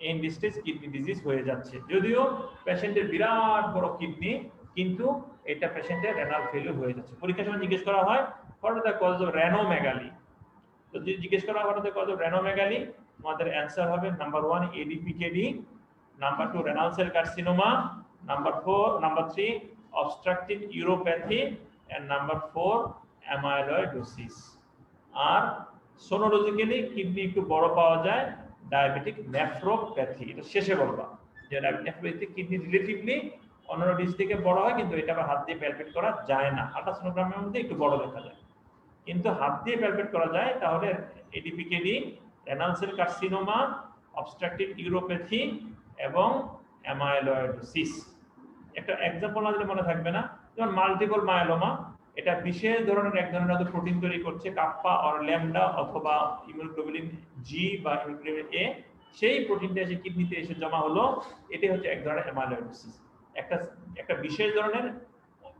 এন্ড স্টেজ কিডনি ডিজিজ হয়ে যাচ্ছে। যদিও পেশেন্টের বিরাট বড় কিডনি, কিন্তু এটা পেশেন্টের রেনাল ফেলিউর হয়ে যাচ্ছে। পরীক্ষার সময় জিজ্ঞেস করা হয় what is the cause of renomegaly. তো যদি জিজ্ঞেস করা হয় what is the cause of renomegaly, তোমাদের অ্যানসার হবে number 1 ADPKD, number 2 renal cell carcinoma, number 3 obstructive uropathy, and number 4 amyloidosis. আর সোনোলজিক্যালি কিডনি একটু বড় পাওয়া যায়, ডায়াবেটিক নেফ্রোপ্যাথি। এটা শেষে বলবা যে নেফ্রোপ্যাথি কিডনি রিলেটিভলি অন্যান্য ডিস থেকে বড় হয়, কিন্তু এটা আবার হাত দিয়ে প্যালপেট করা যায় না। আল্ট্রাসোনোগ্রামের মধ্যে একটু বড় দেখা যায়, কিন্তু হাত দিয়ে প্যালপেট করা যায়। তাহলে এডিপিকেডি, renal cell carcinoma, obstructive uropathy এবং অ্যামাইলয়েডোসিস। একটা এক্সাম্পল না দিলে মনে থাকবে না, যেমন মাল্টিপল মায়োলোমা। এটা বিশেষ ধরনের এক ধরনের প্রোটিন তৈরি করছে, কাপ্পা অর ল্যামডা অথবা ইমিউনোগ্লোবুলিন জি বা ইমিউনোগ্লোবুলিন এ। সেই প্রোটিনটা এসে কিডনিতে এসে জমা হলো, এটাই হচ্ছে এক ধরনের অ্যামাইলয়েডোসিস। একটা বিশেষ ধরনের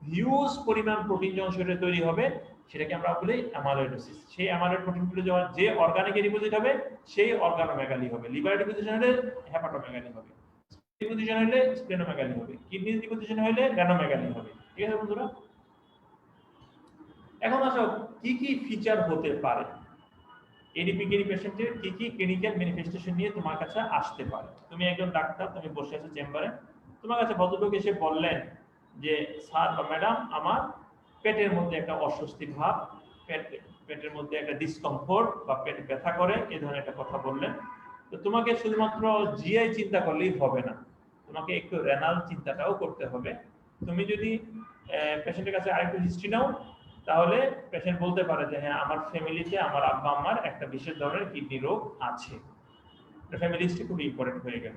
হিউজ পরিমাণ প্রোটিন যখন শরীরে তৈরি হবে, সেটাকে আমরা বলি অ্যামাইলয়েডোসিস। সেই অ্যামাইলয়েড প্রোটিনগুলো যখন যে অর্গানে ডিপোজিট হবে, সেই অর্গানোমেগালি হবে। লিভার ডিপোজিশন হলে হেপাটোমেগালি হবে, ডিপোজিশন হলে স্প্লেনোমেগালি হবে, কিডনি ডিপোজিশন হলে রেনোমেগালি হবে। ঠিক আছে বন্ধুরা? এখন আসো কি কি ফিচার হতে পারে এডিপিকেডি পেশেন্টের, কি কি ক্লিনিক্যাল ম্যানিফেস্টেশন নিয়ে তোমার কাছে আসতে পারে। তুমি একজন ডাক্তার, তুমি বসে আছো চেম্বারে, তোমার কাছে ভদ্রলোক এসে বললেন যে স্যার বা ম্যাডাম, আমার পেটের মধ্যে একটা অস্বস্তি ভাব, পেটের মধ্যে একটা ডিসকমফোর্ট বা পেট ব্যথা করে, এই ধরনের একটা কথা বললেন। তো তোমাকে শুধুমাত্র জিআই চিন্তা করলেই হবে না, তোমাকে একটু রেনাল চিন্তাটাও করতে হবে। তুমি যদি পেশেন্টের কাছে আরেকটু হিস্ট্রি নাও, তাহলে পেশেন্ট বলতে পারে যে হ্যাঁ, আমার ফ্যামিলিতে আমার আব্বা আম্মার একটা বিশেষ ধরনের কিডনি রোগ আছে। ফ্যামিলি হিস্ট্রি খুব ইম্পর্টেন্ট হয়ে গেল।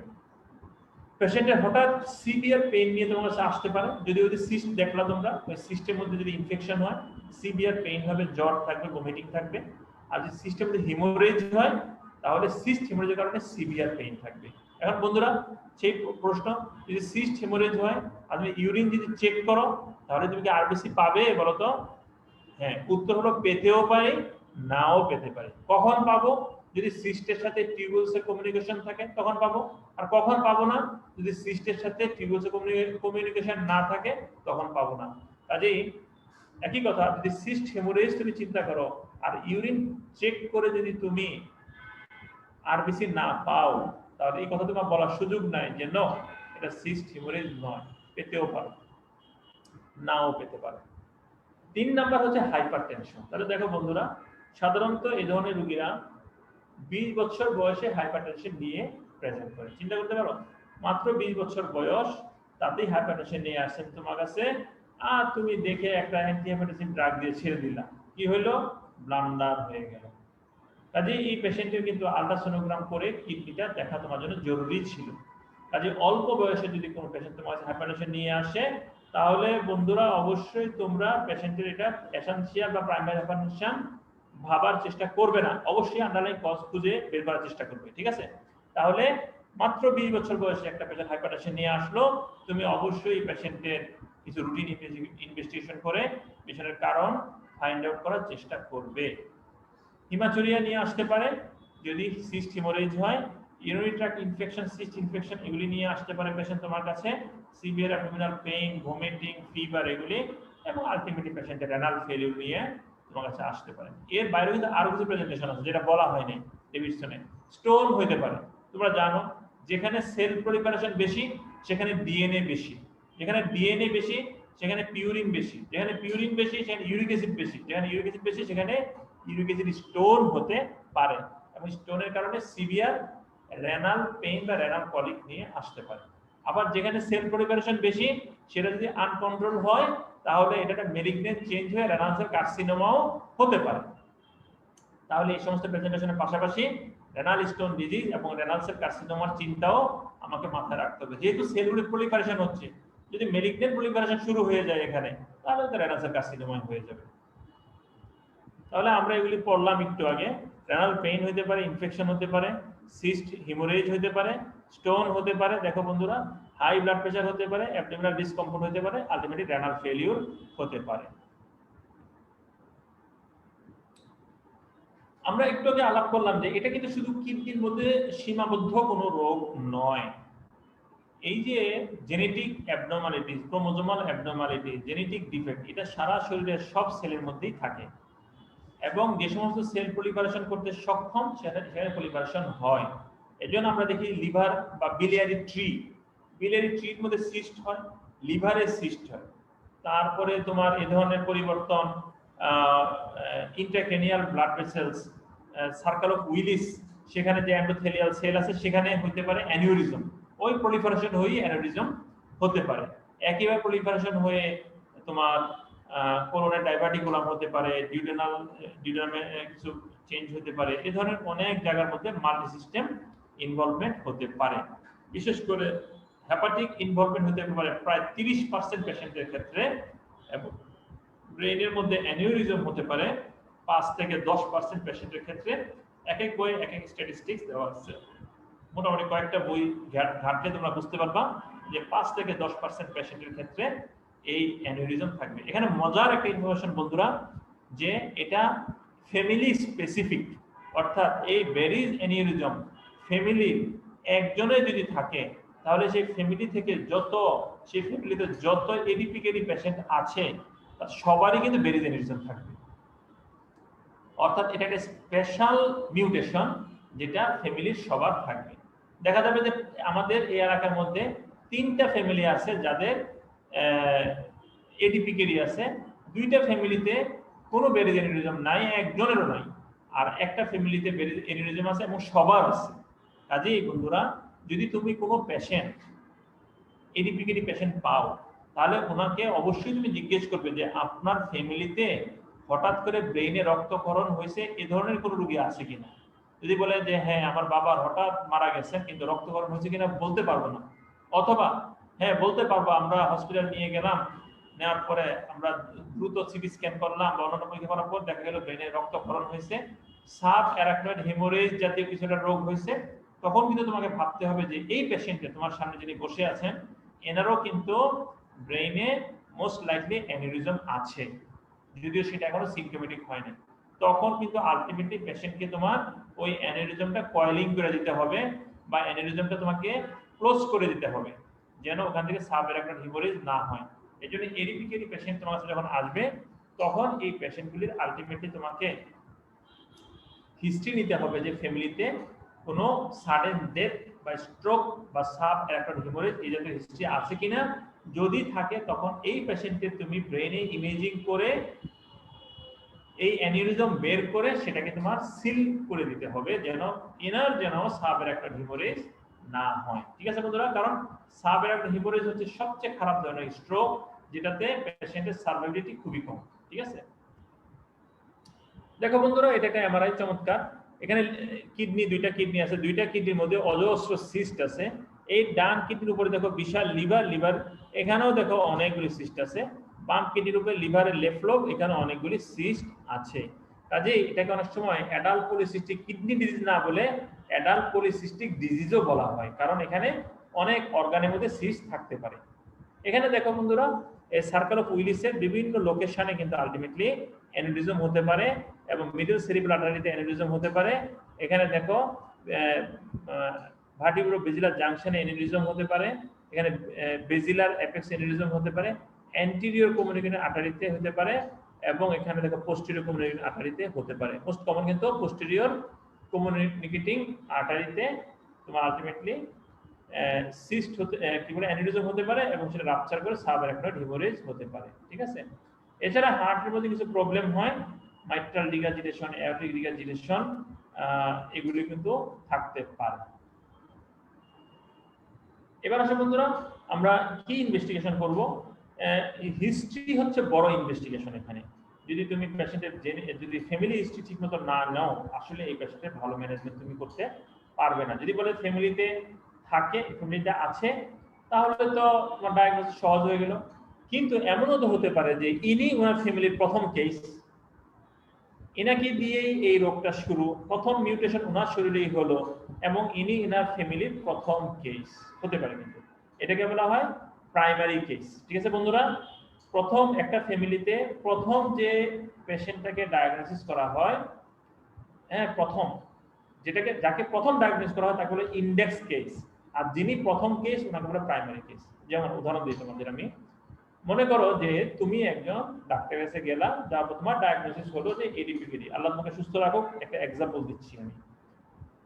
পেশেন্টের হঠাৎ সিভিয়ার পেইন নিয়ে তোমার কাছে আসতে পারে। যদি ওই সিস্ট দেখলা তোমরা, ওই সিস্টের মধ্যে যদি ইনফেকশন হয়, সিভিয়ার পেইন হবে, জ্বর থাকবে, ভমিটিং থাকবে। আর যদি সিস্টের মধ্যে হিমোরেজ হয়, তাহলে সিস্ট হিমোরেজের কারণে সিভিয়ার পেইন থাকবে। এখন বন্ধুরা, সেই প্রশ্ন, যদি সিস্ট হিমোরেজ হয় আর তুমি ইউরিন যদি চেক করো, তাহলে তুমি কি আরবিসি পাবে বলো তো? হ্যাঁ, উত্তর হলো পেতেও পারি, নাও পেতে পারি। কখন পাবো? যদি সিস্টের সাথে টিউবুলসের কমিউনিকেশন থাকে তখন পাবো। আর কখন পাবো না? যদি সিস্টের সাথে টিউবুলসের কমিউনিকেশন না থাকে তখন পাবো না। কাজেই একই কথা, যদি সিস্ট হেমোরেজ তুমি চিন্তা করো আর ইউরিন চেক করে যদি তুমি আরবিসি না পাও, তাহলে এই কথা তোমার বলার সুযোগ নাই যে নো, এটা সিস্ট হেমোরেজ নয়। পেতেও পারো, নাও পেতে পারো। 3 নাম্বার হচ্ছে হাইপারটেনশন। তাহলে দেখো বন্ধুরা, সাধারণত এই ধরনের রোগীরা 20 বছর বয়সে হাইপারটেনশন নিয়ে প্রেজেন্ট করে। চিন্তা করতে পারো, মাত্র 20 বছর বয়স, তাতেই হাইপারটেনশন নিয়ে আসছেন তোমার কাছে, আর তুমি দেখে একটা অ্যান্টিহাইপারটেনসিভ ড্রাগ দিয়ে ছেড়ে দিলা। কি হলো? ব্লান্ডার হয়ে গেল। কাজে এই পেশেন্টের কিন্তু আল্ট্রাসোনোগ্রাম করে কিডনিটা দেখা তোমার জন্য জরুরি ছিল। কাজে অল্প বয়সে যদি কোনো পেশেন্ট তোমার কাছে হাইপারটেনশন নিয়ে আসে, তাহলে বন্ধুরা অবশ্যই তোমরা পেশেন্টের এটা এসেনশিয়াল বা প্রাইমারি হাইপারটেনশন ভাবার চেষ্টা করবে না, অবশ্যই আন্ডারলাইন কজ খুঁজে বের করার চেষ্টা করবে, ঠিক আছে? তাহলে মাত্র 20 বছর বয়সে একটা পেশেন্ট হাইপারটেনশন নিয়ে আসলো, তুমি অবশ্যই পেশেন্টের কিছু রুটিন ইনভেস্টিগেশন করে পেশেন্টের কারণ ফাইন্ড আউট করার চেষ্টা করবে। হিমাচুরিয়া নিয়ে আসতে পারে যদি সিস্ট হিমোরেজ হয়, urinary tract infection, cyst infection এগুলি নিয়ে আসতে পারে পেশেন্ট তোমার কাছে, severe abdominal pain, vomiting, fever এগুলি, এবং আলটিমেটলি পেশেন্টের রেনাল ফেলিউর নিয়ে তোমার কাছে আসতে পারে। এর বাইরে কিন্তু আরো কিছু প্রেজেন্টেশন আছে যেটা বলা হয়নি ডেভিডসনে। স্টোন হইতে পারে, তোমরা জানো যেখানে সেল প্রলিফারেশন বেশি সেখানে ডিএনএ বেশি, যেখানে ডিএনএ বেশি সেখানে পিউরিন বেশি, যেখানে পিউরিন বেশি সেখানে ইউরিক অ্যাসিড বেশি, যেখানে ইউরিক অ্যাসিড বেশি সেখানে ইউরিক অ্যাসিড স্টোন হতে পারে, এবং স্টোনের কারণে সিভিয়ার রেনাল পেইন বা রেনাল কলিক নিয়ে আসতে পারে। আবার যেখানে সেল প্রলিফারেশন বেশি সেটা যদি আনকন্ট্রোল হয় তাহলে এটা একটা মেলিগন্যান্ট চেঞ্জ হয়ে রেনাল সেল কার্সিনোমাও হতে পারে। তাহলে এই সমস্ত প্রেজেন্টেশনের পাশাপাশি রেনাল স্টোন ডিজিজ এবং রেনাল সেল কার্সিনোমার চিন্তাও আমাকে মাথায় রাখতে হবে, যেহেতু সেলগুলোর প্রলিফারেশন হচ্ছে, যদি মেলিগন্যান্ট প্রলিফারেশন শুরু হয়ে যায় এখানে তাহলে তো রেনাল সেল কার্সিনোমা হয়ে যাবে। তাহলে আমরা এগুলি পড়লাম একটু আগে, রেনাল পেইন হতে পারে, ইনফেকশন হতে পারে, সিস্ট হিমোরেজ হতে পারে, স্টোন হতে পারে, দেখো বন্ধুরা হাই ব্লাড প্রেশার হতে পারে, অ্যাবডোমিনাল ডিসকমফোর্ট হতে পারে, আলটিমেটলি রেনাল ফেলিউর হতে পারে। আমরা একটু আগে আলাপ করলাম যে এটা কিন্তু শুধু কিডনির মধ্যে সীমাবদ্ধ কোনো রোগ নয়, এই যে genetic abnormalities, chromosomal abnormality, genetic defect, এটা সারা শরীরের সব সেলের মধ্যেই থাকে, এবং যে সমস্ত সেল প্রলিফারেশন করতে সক্ষম সেখানে প্রলিফারেশন হয়। এজন্য আমরা দেখি লিভার বা বিলিয়ারি ট্রি, বিলিয়ারি ট্রির মধ্যে সিস্ট হয়, লিভারে সিস্ট হয়। তারপরে তোমার এই ধরনের পরিবর্তন intracranial blood vessels, circle of Willis, সেখানে যে এন্ডোথেলিয়াল সেল আছে সেখানে হতে পারে অ্যানিউরিজম, ওই প্রলিফারেশন হয়ে অ্যানিউরিজম হতে পারে। একইভাবে প্রলিফারেশন হয়ে তোমার কোরোনার ডাইভার্টিকুলাম হতে পারে, ডিউডেনামে কিছু চেঞ্জ হতে পারে, এই ধরনের অনেক জায়গার মধ্যে মাল্টি সিস্টেম ইনভলভমেন্ট হতে পারে। বিশেষ করে হেপাটিক ইনভলভমেন্ট হতে পারে প্রায় 30% পেশেন্টের ক্ষেত্রে, এবং ব্রেইনের মধ্যে অ্যানিউরিজম হতে পারে 5 থেকে 10% পেশেন্টের ক্ষেত্রে। এক এক বই এক এক স্ট্যাটিস্টিক্স দেওয়া আছে, মোটামুটি কয়েকটা বই ঘাটলে তোমরা বুঝতে পারবা যে 5 থেকে 10% পেশেন্টের ক্ষেত্রে এই অ্যানিউরিজম থাকবে। এখানে মজার একটা ইনফরমেশন বন্ধুরা, যে এটা ফ্যামিলি স্পেসিফিক, অর্থাৎ এই বেরিজ অ্যানিউরিজম ফ্যামিলি একজনের যদি থাকে তাহলে সেই ফ্যামিলি থেকে সেই ফ্যামিলিতে যত এডিপিকেডি পেশেন্ট আছে সবারই কিন্তু বেরিজ অ্যানিউরিজম থাকবে, অর্থাৎ এটা একটা স্পেশাল মিউটেশন যেটা ফ্যামিলির সবার থাকবে। দেখা যাবে যে আমাদের এই এলাকার মধ্যে 3টা ফ্যামিলি আছে যাদের এডিপিকেডি আছে, 2টা ফ্যামিলিতে কোনো বেরিজ অ্যানিউরিজম নাই, একজনেরও নাই, আর একটা ফ্যামিলিতে বেরিজ অ্যানিউরিজম আছে এবং সবার আছে। কাজেই বন্ধুরা যদি তুমি কোনো পেশেন্ট এডিপিকেডি পেশেন্ট পাও তাহলে ওনাকে অবশ্যই তুমি জিজ্ঞেস করবে যে আপনার ফ্যামিলিতে হঠাৎ করে ব্রেইনে রক্তক্ষরণ হয়েছে এ ধরনের কোনো রোগী আছে কিনা। যদি বলে যে হ্যাঁ আমার বাবার হঠাৎ মারা গেছে কিন্তু রক্তক্ষরণ হয়েছে কিনা বলতে পারবো না, অথবা হ্যাঁ বলতে পারবো আমরা হসপিটাল নিয়ে গেলাম, নেওয়ার পরে আমরা দ্রুত সিটি স্ক্যান করলাম বা অন্যান্য পরীক্ষা করার পর দেখা গেল ব্রেইনে রক্তক্ষরণ হয়েছে, সাব অ্যারাকনয়েড হেমোরেজ জাতীয় কিছু একটা রোগ হয়েছে, তখন কিন্তু তোমাকে ভাবতে হবে যে এই পেশেন্টে তোমার সামনে যিনি বসে আছেন এনারও কিন্তু ব্রেইনে মোস্ট লাইকলি অ্যানিউরিজম আছে, যদিও সেটা এখনো সিম্পটোমেটিক হয়নি। তখন কিন্তু আলটিমেটলি পেশেন্টকে তোমার ওই অ্যানিউরিজমটা কয়েলিং করে দিতে হবে বা অ্যানিউরিজমটা তোমাকে ক্লোজ করে দিতে হবে যেন ওখান থেকে সাব অ্যারাকনয়েড হেমোরেজ না হয়। এই জন্য এডিপিকেডি পেশেন্ট তোমার কাছে যখন আসবে তখন এই পেশেন্টগুলির আলটিমেটলি তোমাকে হিস্ট্রি নিতে হবে যে ফ্যামিলিতে কোনো সাডেন ডেথ বা স্ট্রোক বা সাব অ্যারাকনয়েড হেমোরেজ এই জাতীয় হিস্ট্রি আছে কিনা, যদি থাকে তখন এই পেশেন্টের তুমি ব্রেইনে ইমেজিং করে এই অ্যানিউরিজম বের করে সেটাকে তোমার সিল করে দিতে হবে যেন সাব অ্যারাকনয়েড হেমোরেজ না হয়। ঠিক আছে বন্ধুরা, কারণ সাব অ্যারাকনয়েড হেমোরেজ হচ্ছে সবচেয়ে খারাপ ধরনের স্ট্রোক যেটাতে পেশেন্টের সার্ভাইভিলিটি খুবই কম। ঠিক আছে, দেখো বন্ধুরা এটা একটা এমআরআই চমৎকার, এখানে কিডনি 2টা কিডনি আছে, 2টা কিডনির মধ্যে অজস্র সিস্ট আছে, এই ডান কিডনির উপরে দেখো বিশাল লিভার, এখানেও দেখো অনেকগুলি সিস্ট আছে। বাম কিডনির উপরে লিভারের লেফট লোব, এখানে অনেকগুলি সিস্ট আছে। কাজেই এটাকে অনেক সময় অ্যাডাল্ট পলিসিস্টিক কিডনি ডিজিজ না বলে অ্যাডাল্ট পলিসিস্টিক ডিজিজও বলা হয়, কারণ এখানে অনেক অর্গানের মধ্যে সিস্ট থাকতে পারে। এখানে দেখো বন্ধুরা, এই সার্কেল অফ উইলিসের বিভিন্ন লোকেশনে কিন্তু আলটিমেটলি অ্যানিউরিজম হতে পারে এবং মিডল সেরিব্রাল আর্টারিতে অ্যানিউরিজম হতে পারে। এখানে দেখো ভার্টিব্রো বেজিলার জাংশনে অ্যানিউরিজম হতে পারে, এখানে বেজিলার অ্যাপেক্স অ্যানিউরিজম হতে পারে, অ্যান্টিরিয়র কমিউনিকেটিং আর্টারিতে হতে পারে এবং এখানে দেখো পোস্টেরিয়র কমিউনিকেটিং আর্টারিতে হতে পারে। মোস্ট কমন কিন্তু পোস্টেরিয়র কমিউনিকেটিং আর্টারিতে তোমার আলটিমেটলি সিস্ট হতে কি বলে অ্যানিউরিজম হতে পারে এবং সেটা রাপচার করে সাবআরাকনয়েড হেমোরেজ হতে পারে। ঠিক আছে, এছাড়া হার্টের মধ্যে কিছু প্রবলেম হয়, মাইট্রাল রিগার্জিটেশন, অ্যাওর্টিক রিগার্জিটেশন, এগুলি কিন্তু থাকতে পারে। এবার আসলে বন্ধুরা আমরা কি ইনভেস্টিগেশন করব? হিস্ট্রি হচ্ছে বড় ইনভেস্টিগেশন। এখানে যদি তুমি পেশেন্টের যদি ফ্যামিলি হিস্ট্রি ঠিকমতো না নাও, আসলে এই পেশেন্টের ভালো ম্যানেজমেন্ট তুমি করতে পারবে না। যদি বলে ফ্যামিলিতে থাকে, ফ্যামিলিতে আছে, তাহলে তো তোমার ডায়াগনোসিস সহজ হয়ে গেল। কিন্তু এমনও তো হতে পারে যে ইনি ওনার ফ্যামিলির প্রথম কেস, এনাকে দিয়েই এই রোগটা শুরু, প্রথম মিউটেশন ওনার শরীরেই হলো এবং ইনি এনার ফ্যামিলির প্রথম কেস হতে পারে। কিন্তু এটাকে বলা হয় প্রাইমারি কেস। ঠিক আছে বন্ধুরা, প্রথম একটা ফ্যামিলিতে প্রথম যে পেশেন্টটাকে ডায়াগনোসিস করা হয়, হ্যাঁ প্রথম যাকে প্রথম ডায়াগনোসিস করা হয় তাকে বলে ইন্ডেক্স কেস, আর যিনি প্রথম কেস ওনাকে বলে প্রাইমারি কেস। যেমন উদাহরণ দিই তোমাদের, আমি মনে করো যে তুমি একজন ডাক্তারের কাছে গেলা, তারপর তোমার ডায়াগনোসিস হলো যে এডিপিপিডি, আল্লাহ তোমাকে সুস্থ রাখুক, একটা এক্সাম্পল দিচ্ছি আমি।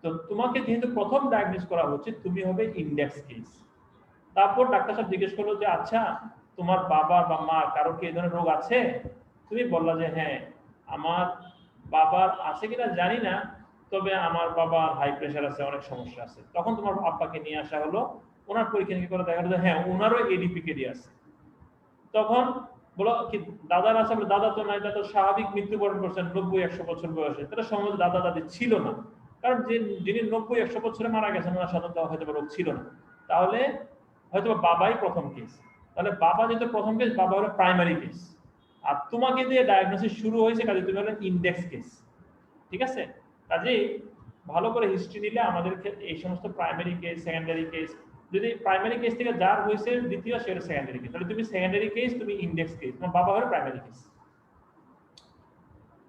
তো তোমাকে যেহেতু প্রথম ডায়াগনোস করা হচ্ছে, তুমি হবে ইন্ডেক্স কেস। তারপর ডাক্তার সাহেব জিজ্ঞেস করলো যে আচ্ছা তোমার বাবা বা মা কারো কি এই ধরনের রোগ আছে? তুমি বললা যে হ্যাঁ আমার বাবার আছে কিনা জানি না, তবে আমার বাবার হাই প্রেশার আছে, অনেক সমস্যা আছে। তখন তোমার আব্বাকে নিয়ে আসা হলো, ওনার পরীক্ষা নিরীক্ষা করে দেখা গেলো হ্যাঁ ওনারও এডিপিকেডি আছে। তখন বলো কি দাদার আছে? দাদা তো নাই, দাদা স্বাভাবিক মৃত্যুবরণ করছেন 90-100 বছর বয়সে, তারা সম্ভবত দাদা দাদি ছিল না, কারণ যিনি 90-100 বছরে মারা গেছেন ওনার সাধারণত হয়তো রোগ ছিল না। তাহলে হয়তো বাবাই প্রথম কেস। তাহলে বাবা যেহেতু প্রথম কেস, বাবা হলো প্রাইমারি কেস, আর তোমাকে দিয়ে ডায়াগনোসিস শুরু হয়েছে, কাজে তুমি হলো ইন্ডেক্স কেস। ঠিক আছে, কাজে ভালো করে হিস্ট্রি নিলে আমাদের এই সমস্ত প্রাইমারি কেস, সেকেন্ডারি কেস, যদি প্রাইমারি কেস থেকে যার হয়েছে দ্বিতীয় সেটা সেকেন্ডারি কেস, তাহলে তুমি সেকেন্ডারি কেস, তুমি ইন্ডেক্স কেস, তোমার বাবা হলো প্রাইমারি কেস।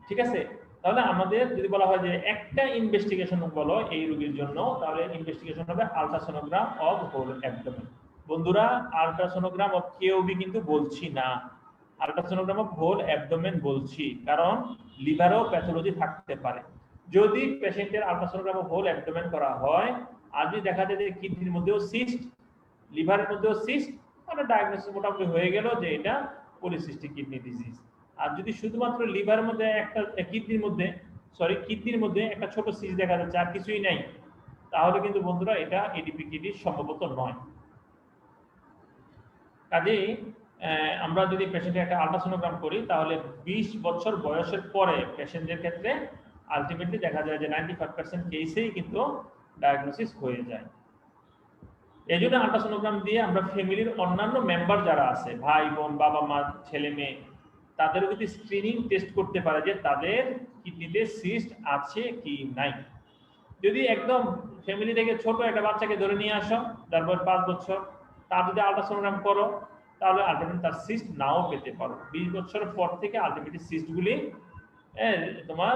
ঠিক আছে, তাহলে আমাদের যদি বলা হয় যে একটা ইনভেস্টিগেশন বলো এই রোগীর জন্য, তাহলে ইনভেস্টিগেশন হবে আলট্রাসোনোগ্রাম অফ হোল অ্যাবডোমেন। বন্ধুরা আলট্রাসোনোগ্রাম অফ কেওবি কিন্তু বলছি না, আলট্রাসোনোগ্রাম অফ হোল অ্যাবডোমেন বলছি, কারণ লিভারেও প্যাথোলজি থাকতে পারে। যদি পেশেন্টের আলট্রাসোনোগ্রাম অফ হোল অ্যাবডোমেন করা হয় আর যদি দেখা যায় যে কিডনির মধ্যেও সিস্ট, লিভারের মধ্যেও সিস্ট, তাহলে ডায়াগনোসিস মোটামুটি হয়ে গেল যে এটা পলিসিস্টিক কিডনি ডিজিজ। আর যদি শুধুমাত্র লিভারের মধ্যে একটা কিডনির মধ্যে একটা ছোট সিস্ট দেখা যাচ্ছে আর কিছুই নাই, তাহলে কিন্তু বন্ধুরা এটা এডিপিকিডি সম্ভবত নয়। কাজেই আমরা যদি পেশেন্টের একটা আলট্রাসোনোগ্রাম করি, তাহলে 20 বছর বয়সের পরে পেশেন্টের ক্ষেত্রে আলটিমেটলি দেখা যায় যে 95% কেসেই কিন্তু ডায়াগনোসিস হয়ে যায়। এই জন্য আলট্রাসোনোগ্রাম দিয়ে আমরা ফ্যামিলির অন্যান্য মেম্বার যারা আছে, ভাই বোন, বাবা মা, ছেলে মেয়ে, তাদের যদি স্ক্রিনিং টেস্ট করতে পারে যে তাদের কিডনিতে সিস্ট আছে কি নাই। যদি একদম ফ্যামিলি থেকে ছোট একটা বাচ্চাকে ধরে নিয়ে আসো, যার বয়স 5 বছর, তার যদি আলট্রাসোনোগ্রাম করো, তাহলে আলটিমেটলি তার সিস্ট নাও পেতে পারো। 20 বছরের পর থেকে আলটিমেটলি সিস্টগুলি তোমার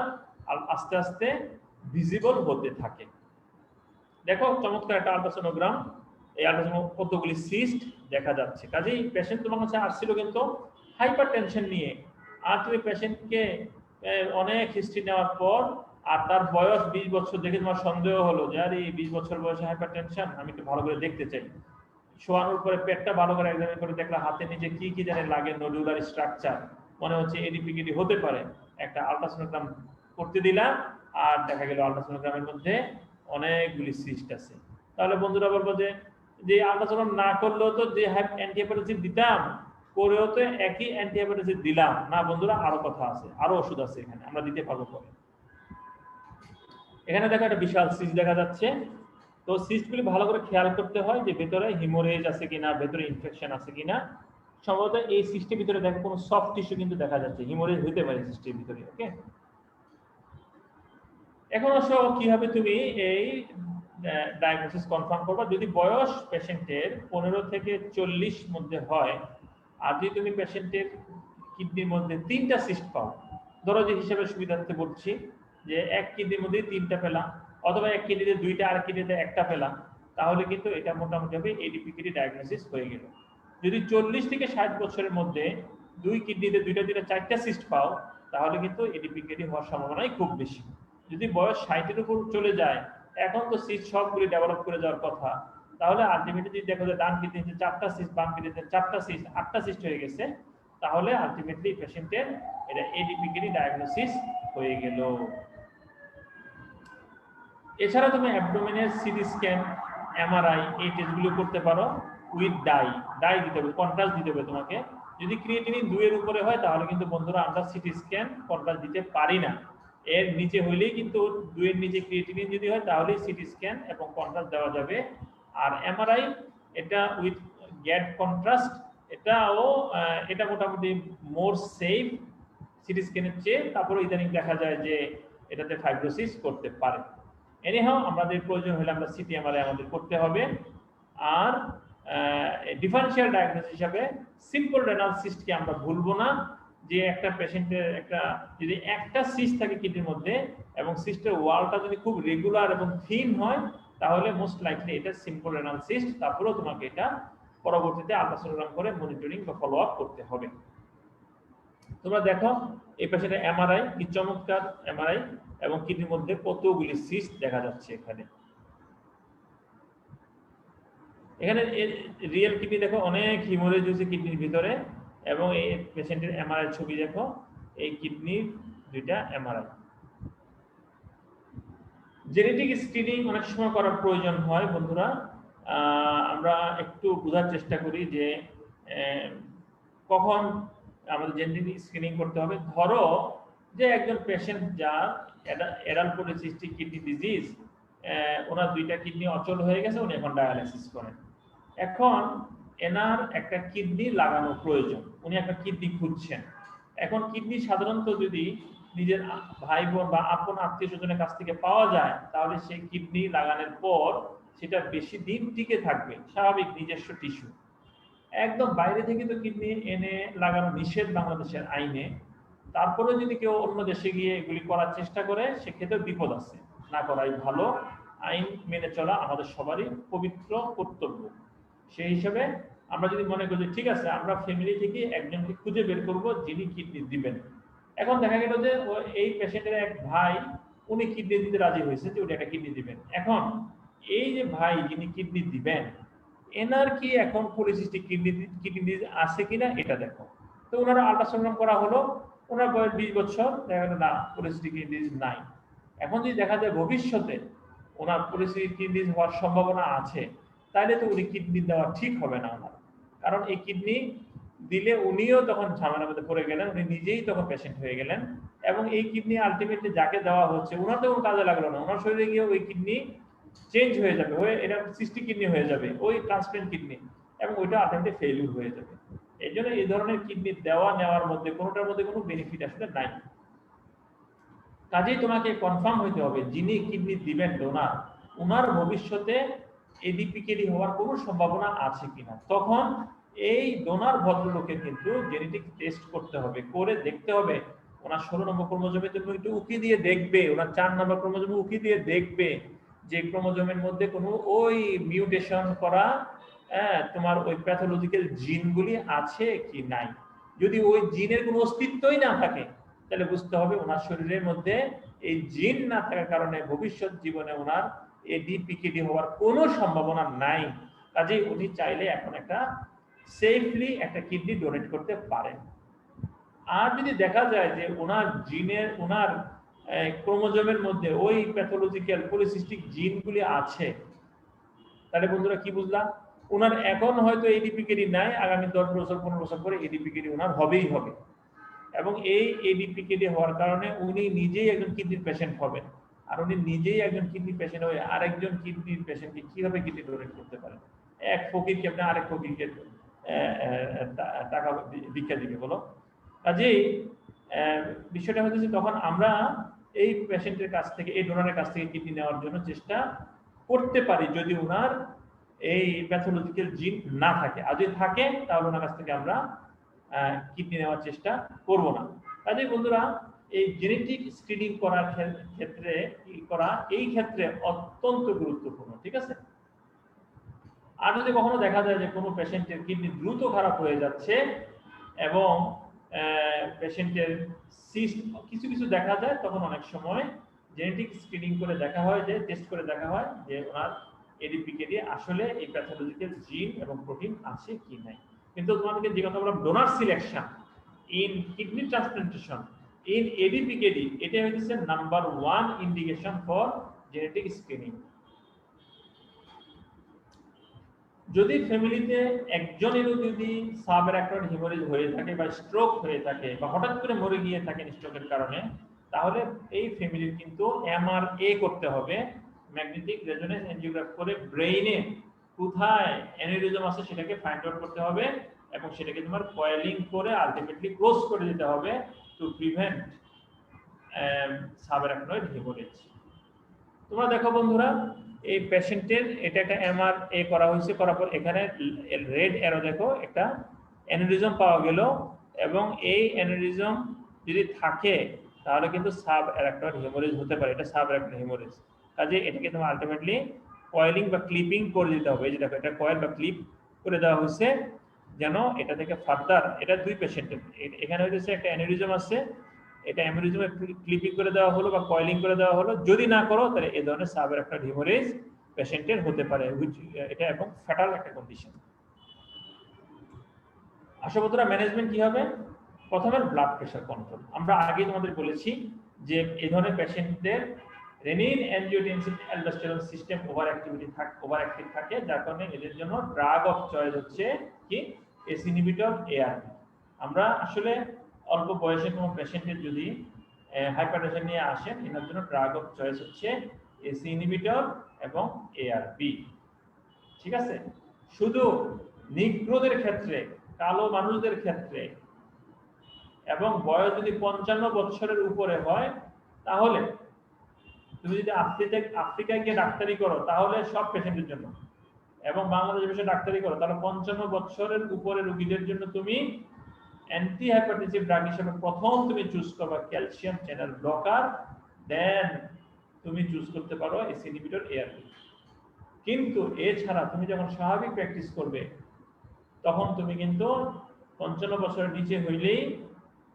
আস্তে আস্তে ভিজিবল হতে থাকে। দেখো চমৎকার একটা আলট্রাসোনোগ্রাম, এই আলট্রাসোনোগ্রাম কতগুলি সিস্ট দেখা যাচ্ছে। কাজেই পেশেন্ট তোমার কাছে আসছিল কিন্তু হাইপার টেনশন নিয়ে, আর তুমি পেশেন্টকে অনেক হিস্ট্রি নেওয়ার পর আর তার বয়স 20 বছর দেখে তোমার সন্দেহ হলো যে আরে 20 বছর বয়সে হাইপার টেনশন, আমি একটু ভালো করে দেখতে চাই। শোয়ানোর পরে পেটটা ভালো করে এক্সামিন করে দেখলা হাতে নিচে কি কি জানে লাগে, নডুলার স্ট্রাকচার, মনে হচ্ছে এডিপিকিডি হতে পারে। একটা আলট্রাসোনোগ্রাম করতে দিলাম আর দেখা গেল আলট্রাসোনোগ্রামের মধ্যে অনেকগুলি সিস্ট আছে। তাহলে বন্ধুরা বলবো যে আলট্রাসোনোগ্রাম না করলেও তো যে অ্যান্টিবায়োটিক দিতাম, করেও তো একই অ্যান্টিবায়োটিক দিলাম না। বন্ধুরা আরো কথা আছে, আরো ওষুধ আছে এখানে, আমরা দিতে পারবো পরে। এখানে দেখো একটা বিশাল সিস্ট দেখা যাচ্ছে, তো সিস্টগুলি ভালো করে খেয়াল করতে হয় যে ভেতরে হিমোরেজ আছে কিনা, ভেতরে ইনফেকশন আছে কিনা। সম্ভবত এই সিস্টের ভিতরে দেখো কোনো সফট টিস্যু কিন্তু দেখা যাচ্ছে, হিমোরেজ হতে পারে সিস্টের ভিতরে। ওকে, এখন আসো কিভাবে তুমি এই ডায়াগনোসিস কনফার্ম করবা। যদি বয়স পেশেন্টের 15 থেকে 40 মধ্যে হয়, আর যদি তুমি পেশেন্টের কিডনির মধ্যে 3টা সিস্ট পাও, ধরো যে হিসাবে সুবিধার্থে বলছি যে এক কিডনির মধ্যে 3টা পেলাম, অথবা এক কিডনিতে 2টা আর কিডনিতে 1টা পেলাম, তাহলে কিন্তু এটা মোটামুটি হবে এডিপিকেডি ডায়াগনোসিস হয়ে গেল। যদি 40 থেকে 60 বছরের মধ্যে 2 কিডনিতে 2টা 4টা সিস্ট পাও, তাহলে কিন্তু এডিপিকেডি হওয়ার সম্ভাবনাই খুব বেশি। যদি বয়স 60-এর উপর চলে যায়, এখন তো সিস্ট সবগুলি ডেভেলপ করে যাওয়ার কথা, তাহলে আলটিমেটলি যদি দেখো যে ডান কিডনিতে 4টা সিস্ট, বাম কিডনিতে 4টা সিস্ট, 8টা সিস্ট হয়ে গেছে, তাহলে আলটিমেটলি পেশেন্টের এটা এডিপিকেডি ডায়াগনোসিস হয়ে গেল। এছাড়া তুমি অ্যাবডোমেনের সিটি স্ক্যান, এমআরআই, এই টেস্টগুলো করতে পারো উইথ ডাই দিতে হবে, কন্ট্রাস্ট দিতে হবে তোমাকে। যদি ক্রিয়েটিনিন 2 এর উপরে হয়, তাহলে কিন্তু বন্ধুরা আমরা সিটি স্ক্যান কন্ট্রাস্ট দিতে পারি না। এর নিচে হইলেই কিন্তু 2 এর নিচে ক্রিয়েটিনিন যদি হয়, তাহলে সিটি স্ক্যান এবং কন্ট্রাস্ট দেওয়া যাবে। আর এমআরআই এটা উইথ গ্যাট কন্ট্রাস্ট, এটা মোটামুটি মোর সেফ সিটি স্ক্যানের চেয়ে। তারপরে ইদানিং দেখা যায় যে এটাতে ফাইব্রোসিস করতে পারে। এনিহাও আমাদের প্রয়োজন হলে আমরা সিটি এমআরআই আমাদের করতে হবে। আর ডিফারেনশিয়াল ডায়াগনোসিস হিসাবে সিম্পল রেনাল সিস্টকে আমরা ভুলবো না, যে একটা পেশেন্টের যদি একটা সিস্ট থাকে কিডনির মধ্যে এবং সিস্টের ওয়ালটা যদি খুব রেগুলার এবং থিন হয়, তাহলে মোস্ট লাইকলি এটা সিম্পল রেনাল সিস্ট। তারপরেও তোমাকে এটা পরবর্তীতে আল্ট্রাসোনোগ্রাম করে মনিটরিং বা ফলো আপ করতে হবে। তোমরা দেখো এই পেশেন্টের এমআরআই, কি চমৎকার এমআরআই, এবং কিডনির মধ্যে কতগুলি সিস্ট দেখা যাচ্ছে। এখানে রিয়েল কিডনি দেখো, অনেক হিমোরেজ হয়েছে কিডনির ভিতরে, এবং এই পেশেন্টের এমআরআই ছবি দেখো, এই কিডনির 2টা এমআরআই। জেনেটিক স্ক্রিনিং অনেক সময় করার প্রয়োজন হয় বন্ধুরা। আমরা একটু বোঝার চেষ্টা করি যে কখন আমাদের জেনেটিক স্ক্রিনিং করতে হবে। ধরো যে একজন পেশেন্ট যার অ্যাডাল্ট পলিসিস্টিক কিডনি ডিজিজ, ওনার 2টা কিডনি অচল হয়ে গেছে, উনি এখন ডায়ালাইসিস করেন। এখন এনার একটা কিডনি লাগানো প্রয়োজন, উনি একটা কিডনি খুঁজছেন। এখন কিডনি সাধারণত যদি নিজের ভাই বোন বা আপন আত্মীয় স্বজনের কাছ থেকে পাওয়া যায়, তাহলে সেই কিডনি লাগানোর পর সেটা বেশি দিন টিকে থাকবে, স্বাভাবিক নিজস্ব টিস্যু। একদম বাইরে থেকে তো কিডনি এনে লাগানো নিষেধ বাংলাদেশের আইনে। তারপরে যদি কেউ অন্য দেশে গিয়ে এগুলি করার চেষ্টা করে, সেক্ষেত্রে বিপদ আছে, না করাই ভালো। আইন মেনে চলা আমাদের সবারই পবিত্র কর্তব্য। সেই হিসাবে আমরা যদি মনে করি ঠিক আছে, আমরা ফ্যামিলি থেকে একজনকে খুঁজে বের করব যিনি কিডনি দিবেন। এখন দেখা গেল যে এই পেশেন্টের এক ভাই, উনি কিডনি দিতে রাজি হয়েছে যে উনি একটা কিডনি দিবেন। এখন এই যে ভাই যিনি কিডনি দিবেন, এনার কি এখন পলিসিস্টিক কিডনি আছে কিনা এটা দেখো। তো ওনারা আল্ট্রাসাউন্ড করা হলো, ওনার বয়স 20 বছর, দেখা গেল না পলিসিস্টিক কিডনি নাই। এখন যদি দেখা যায় ভবিষ্যতে ওনার পলিসিস্টিক কিডনি হওয়ার সম্ভাবনা আছে, তাহলে তো উনি কিডনি দেওয়া ঠিক হবে না ওনার। কারণ এই কিডনি দিলে উনিও তখন ঝামেলার মধ্যে পড়ে গেলেন, উনি নিজেই তখন পেশেন্ট হয়ে গেলেন। এবং এই কিডনি আলটিমেটলি যাকে দেওয়া হচ্ছে, ওনার তো কোনো কাজে লাগলো না, ওনার শরীরে গিয়ে ওই কিডনি চেঞ্জ হয়ে যাবে, এটা সিস্টিক কিডনি হয়ে যাবে, ওই ট্রান্সপ্লান্ট কিডনি, এবং ওইটা আলটিমেটলি ফেলিউর হয়ে যাবে। এই জন্য এই ধরনের কিডনি দেওয়া নেওয়ার মধ্যে কোনোটার মধ্যে কোনো বেনিফিট আসলে নাই। কাজেই তোমাকে কনফার্ম হইতে হবে যিনি কিডনি দিবেন ডোনার, ওনার ভবিষ্যতে এডিপিকেডি হওয়ার কোনো সম্ভাবনা আছে কিনা। তখন এই ডোনার ভদ্রলোকের কিন্তু জেনেটিক টেস্ট করতে হবে, করে দেখতে হবে ওনার 16 নম্বর ক্রোমোজোমের জন্য একটু উকি দিয়ে দেখবে, ওনার 4 নম্বর ক্রোমোজোমে উকি দিয়ে দেখবে যে ক্রোমোজোমের মধ্যে কোনো ওই মিউটেশন করা তোমার ওই প্যাথোলজিক্যাল জিনগুলি আছে কি নাই। যদি ওই জিনের কোনো অস্তিত্বই না থাকে, তাহলে বুঝতে হবে ওনার শরীরের মধ্যে এই জিন না থাকার কারণে ভবিষ্যৎ জীবনে ওনার এডিপিকেডি হওয়ার কোনো সম্ভাবনা নাই। কাজেই উনি চাইলে এখন একটা সেফলি একটা কিডনি ডোনেট করতে পারেন। আর যদি দেখা যায় যে ওনার জিনের, ওনার ক্রোমোজোমের মধ্যে ওই প্যাথোলজিক্যাল পলিসিস্টিক জিনগুলি আছে, তাহলে বন্ধুরা কি বুঝলাম, ওনার এখন হয়তো এডিপিকেডি নাই, আগামী 10 বছর 15 বছর পরে এডিপিকেডি ওনার হবেই হবে। এবং এই এডিপিকেডি হওয়ার কারণে উনি নিজেই একজন কিডনির পেশেন্ট হবেন। আর উনি নিজেই একজন কিডনি পেশেন্ট হয়ে আরেকজন কিডনির পেশেন্টকে কিভাবে কিডনি ডোনেট করতে পারেন? এক ফকিরকে আপনি আরেক ফকিরকে টাকা ভিক্ষা দিবে বলো? কাজেই বিষয়টা হচ্ছে তখন আমরা এই পেশেন্টের কাছ থেকে, এই ডোনারের কাছ থেকে কিডনি নেওয়ার জন্য চেষ্টা করতে পারি যদি ওনার এই প্যাথোলজিক্যাল জিন না থাকে। আর যদি থাকে তাহলে ওনার কাছ থেকে আমরা কিডনি নেওয়ার চেষ্টা করব না। কাজেই বন্ধুরা, এই জেনেটিক স্ক্রিনিং করার ক্ষেত্রে এই ক্ষেত্রে অত্যন্ত গুরুত্বপূর্ণ, ঠিক আছে? আর যদি কখনো দেখা যায় যে কোনো পেশেন্টের কিডনি দ্রুত খারাপ হয়ে যাচ্ছে এবং পেশেন্টের সিস্ট কিছু কিছু দেখা যায়, তখন অনেক সময় জেনেটিক স্ক্রিনিং করে দেখা হয়, যে টেস্ট করে দেখা হয় যে ওনার এডিপিকেডি আসলে এই প্যাথোলজিক্যাল জিন এবং প্রোটিন আছে কি নাই। কিন্তু তোমাদেরকে যে কথা বললাম, donor selection in kidney transplantation in ADPKD, এটা হচ্ছে number 1 indication for genetic screening. যদি ফ্যামিলিতে একজনেরও যদি সাবঅ্যারাকনয়েড হেমোরেজ হয়ে থাকে বা স্ট্রোক হয়ে থাকে বা হঠাৎ করে মরে গিয়ে থাকেন স্ট্রোকের কারণে, তাহলে এই ফ্যামিলির কিন্তু এমআরএ করতে হবে, ম্যাগনেটিক রেজোনেন্স এনজিওগ্রাফি করে ব্রেইনে কোথায় অ্যানিউরিজম আছে সেটাকে ফাইন্ড আউট করতে হবে এবং সেটাকে তোমার কয়েলিং করে আলটিমেটলি ক্লোজ করে দিতে হবে টু প্রিভেন্ট সাবঅ্যারাকনয়েড হেমোরেজ। তোমরা দেখো বন্ধুরা, এই পেশেন্টের এটা একটা এমআরএ করা হয়েছে, করার পর এখানে রেড অ্যারো দেখো একটা অ্যানিউরিজম পাওয়া গেল, এবং এই অ্যানিউরিজম যদি থাকে তাহলে কিন্তু সাবঅ্যারাকনয়েড হেমোরেজ হতে পারে, এটা সাবঅ্যারাকনয়েড হেমোরেজ। কাজে এটাকে তোমার আলটিমেটলি কয়েলিং বা ক্লিপিং করে দিতে হবে। এই যে দেখো, এটা কয়েল বা ক্লিপ করে দেওয়া হয়েছে যেন এটা থেকে ফার্দার, এটা দুই পেশেন্টের, এখানে হচ্ছে একটা অ্যানিউরিজম আছে, এটা অ্যানিউরিজমে ক্লিপিং করে দেওয়া হলো বা কয়েলিং করে দেওয়া হলো। যদি না করো তাহলে এই ধরনের সাবঅ্যারাকনয়েড হেমোরেজ পেশেন্টের হতে পারে, এটা এবং ফ্যাটাল একটা কন্ডিশন। আশা বন্ধুরা, ম্যানেজমেন্ট কি হবে? প্রথমে ব্লাড প্রেশার কন্ট্রোল। আমরা আগে তোমাদের বলেছি যে এই ধরনের পেশেন্টদের renin angiotensin aldosterone system over active থাকে, যার কারণে এদের জন্য ড্রাগ অফ চয়েস হচ্ছে কি? S inhibitor, ARB. আমরা আসলে অল্প বয়সে কোনো পেশেন্টের যদি হাইপারটেনশন নিয়ে আসেন, এনার জন্য ড্রাগ অফ চয়েস হচ্ছে এস ইনহিবিটর এবং এআরবি, ঠিক আছে? শুধু নিগ্রোদের ক্ষেত্রে, কালো মানুষদের ক্ষেত্রে এবং বয়স যদি 55 বছরের উপরে হয়, তাহলে তুমি যদি আফ্রিকায় গিয়ে ডাক্তারি করো তাহলে সব পেশেন্টের জন্য, এবং বাংলাদেশে বসে ডাক্তারি করো তাহলে 55 বছরের উপরে রোগীদের জন্য তুমি অ্যান্টি হাইপারটেনসিভ ড্রাগ হিসেবে প্রথম তুমি চুজ করবা ক্যালসিয়াম চ্যানেল ব্লকার, দেন তুমি চুজ করতে পারো এস ইনহিবিটর, এআরবি। কিন্তু এছাড়া তুমি যখন স্বাভাবিক প্র্যাকটিস করবে তখন তুমি কিন্তু 55 বছরের নিচে হইলেই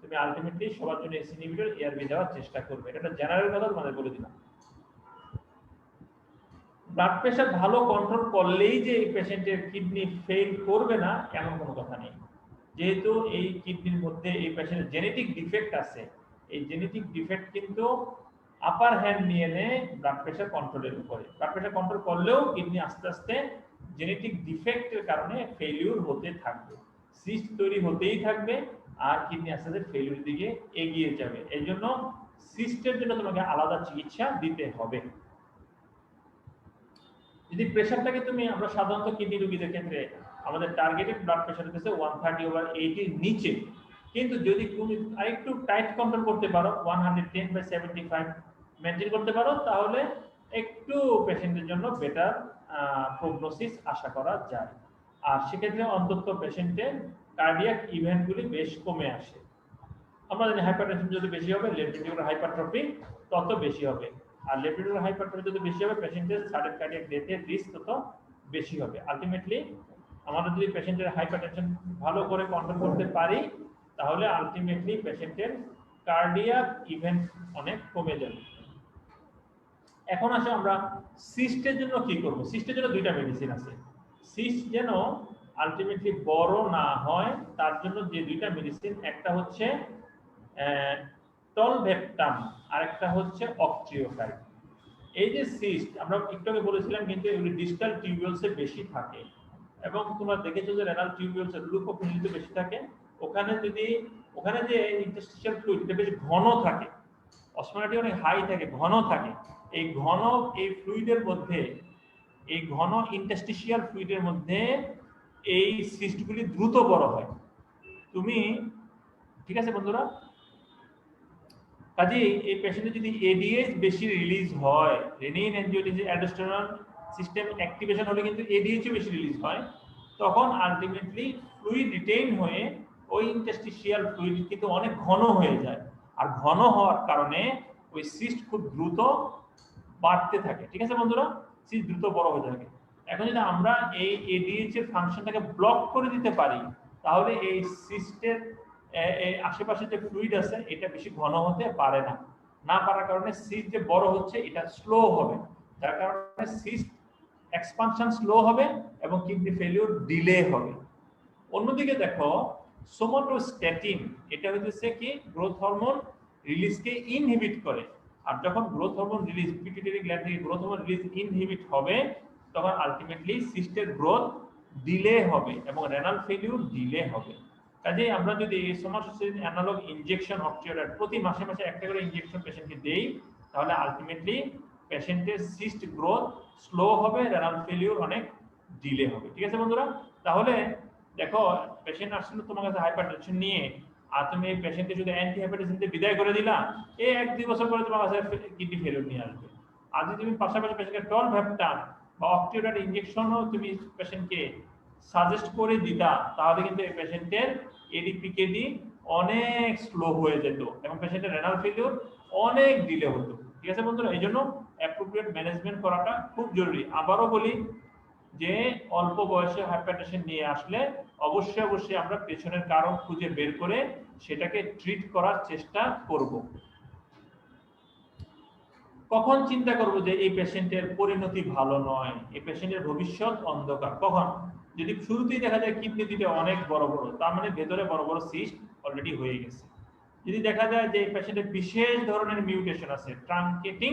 তুমি আলটিমেটলি সবার জন্য এস ইনহিবিটর, এআরবি দেওয়ার চেষ্টা করবে। এটা জেনারেল কথা তোমাদের বলে দিলাম। ব্লাড প্রেশার ভালো কন্ট্রোল করলেই যে এই পেশেন্টের কিডনি ফেল করবে না এমন কোনো কথা নেই। যেহেতু এই কিডনির মধ্যে এই পেশেন্টের জেনেটিক ডিফেক্ট আছে, এই জেনেটিক ডিফেক্ট কিন্তু আপার হ্যান্ড নিয়ে নেয় ব্লাড প্রেশার কন্ট্রোলের উপরে। ব্লাড প্রেশার কন্ট্রোল করলেও কিডনি আস্তে আস্তে জেনেটিক ডিফেক্টের কারণে ফেলিউর হতে থাকবে, সিস্ট তৈরি হতেই থাকবে, আর কিডনি আস্তে আস্তে ফেলিউর দিকে এগিয়ে যাবে। এই জন্য সিস্টের জন্য তোমাকে আলাদা চিকিৎসা দিতে হবে। যদি প্রেশারটাকে তুমি, আমরা সাধারণত কিডনি রোগীদের ক্ষেত্রে আমাদের টার্গেটেড ব্লাড প্রেশার হচ্ছে 130/80 এর নিচে, কিন্তু যদি তুমি আরেকটু টাইট কন্ট্রোল করতে পারো, 110/75 মেনটেন করতে পারো, তাহলে একটু পেশেন্টের জন্য বেটার প্রগনোসিস আশা করা যায়। আর সেক্ষেত্রে অন্তত পেশেন্টের কার্ডিয়াক ইভেন্টগুলি বেশ কমে আসে। আমরা জানি হাইপারটেনশন যদি বেশি হবে, লেফট ভেন্ট্রিকুলার হাইপারট্রফি তত বেশি হবে, আর লেফট ভেন্ট্রিকুলার হাইপারট্রফি যদি বেশি হবে পেশেন্টের সাডেন কার্ডিয়াক ডেথের রিস্ক তত বেশি হবে। আলটিমেটলি আমরা যদি পেশেন্টের হাইপারটেনশন ভালো করে কন্ট্রোল করতে পারি তাহলে আলটিমেটলি পেশেন্টের কার্ডিয়াক ইভেন্ট অনেক কমে যাবে। এখন আসে আমরা সিস্টের জন্য কি করব। সিস্টের জন্য দুইটা মেডিসিন আছে। সিস্ট যেন আলটিমেটলি বড় না হয় তার জন্য যে দুইটা মেডিসিন, একটা হচ্ছে টলভেপটাম আর একটা হচ্ছে অক্ট্রিওকাইড। এই যে সিস্ট আমরা একটু আগে বলেছিলাম, কিন্তু এগুলি ডিস্টাল টিউবিউলসে বেশি থাকে, এবং তোমরা দেখেছো যে রেনাল টিউবিউলসে লুকোফিলিতে বেশি থাকে। ওখানে যে ইন্টারস্টিশিয়াল ফ্লুইড এটা বেশ ঘন থাকে, অসমোলারিটি অনেক হাই থাকে, ঘন থাকে। এই ঘন এই ফ্লুইডের মধ্যে, এই ঘন ইন্টারস্টিশিয়াল ফ্লুইডের মধ্যে এই সিস্টগুলি দ্রুত বড় হয়। তুমি ঠিক আছে বন্ধুরা, কাজেই এই পেশেন্টে যদি এডিএইচ বেশি রিলিজ হয়, রেনিন অ্যাঞ্জিওটেনসিস অ্যালডোস্টেরন সিস্টেম অ্যাক্টিভেশন হলে কিন্তু এডিএইচও বেশি রিলিজ হয়, তখন আলটিমেটলি ফ্লুইড রিটেইন হয়ে ওই ইন্টারস্টিশিয়াল ফ্লুইড কিন্তু অনেক ঘন হয়ে যায়। আর ঘন হওয়ার কারণে ওই সিস্ট খুব দ্রুত বাড়তে থাকে। ঠিক আছে বন্ধুরা, সিস্ট দ্রুত বড় হয়ে থাকে। এখন যদি আমরা এই এডিএইচ এর ফাংশনটাকে ব্লক করে দিতে পারি, তাহলে এই সিস্টের আশেপাশে যে ফ্লুইড আছে এটা বেশি ঘন হতে পারে না। না পারার কারণে সিস্ট যে বড় হচ্ছে এটা স্লো হবে, যার কারণে সিস্ট এক্সপানশন স্লো হবে এবং কিডনি ফেলিওর ডিলে হবে। অন্যদিকে দেখো সোমাটোস্ট্যাটিন, এটা হচ্ছে কি গ্রোথ হরমোন রিলিজকে ইনহিবিট করে। আর যখন growth hormone release pituitary gland থেকে গ্রোথ হরমোন রিলিজ ইনহিবিট হবে, তখন আলটিমেটলি সিস্টের গ্রোথ ডিলে হবে এবং রেনাল ফেলিওর ডিলে হবে। কাজেই আমরা যদি সোমাটোস্ট্যাটিন অ্যানালগ ইনজেকশন অপটিওরাইড প্রতি মাসে মাসে একটা করে ইনজেকশন পেশেন্টকে দেই, তাহলে আলটিমেটলি পেশেন্টের সিস্ট গ্রোথ স্লো হবে, রেনাল ফেলিওর অনেক ডিলে হবে। ঠিক আছে বন্ধুরা, তাহলে দেখো পেশেন্ট আসলে তোমার কাছে হাইপারটেনশন নিয়ে, আর তুমি এই পেশেন্টকে যদি অ্যান্টি হাইপারটেনশন দিয়ে বিদায় করে দিলা, এই 1-2 বছর পরে তোমার কাছে কিডনি ফেলিওর নিয়ে আসবে। আর যদি তুমি পাশাপাশি পেশেন্টকে টলভ্যাপটাম বা অপটিওরাইড ইনজেকশনও তুমি পেশেন্টকে সাজেস্ট করে দিতা, তাহলে কিন্তু এই পেশেন্টের এডিপিকেডি অনেক স্লো হয়ে যেত এবং পেশেন্টের রেনাল ফেলিওর অনেক ডিলে হতো। ঠিক আছে বন্ধুরা, এই জন্য অ্যাপ্রোপ্রিয়েট ম্যানেজমেন্ট করাটা খুব জরুরি। আবারও বলি যে অল্প বয়সে হাইপারটেনশন নিয়ে আসলে অবশ্যই আমরা পেছনের কারণ খুঁজে বের করে সেটাকে ট্রিট করার চেষ্টা করব। কখন চিন্তা করব যে এই পেশেন্টের পরিণতি ভালো নয়, এই পেশেন্টের ভবিষ্যৎ অন্ধকার? কখন? যদি শুরুতেই দেখা যায় কিডনি দুটো অনেক বড় বড়, তার মানে ভেতরে বড় বড় সিস্ট অলরেডি হয়ে গেছে। যদি দেখা যায় যে এই পেশেন্টের বিশেষ ধরনের মিউটেশন আছে, ট্রাঙ্কেটিং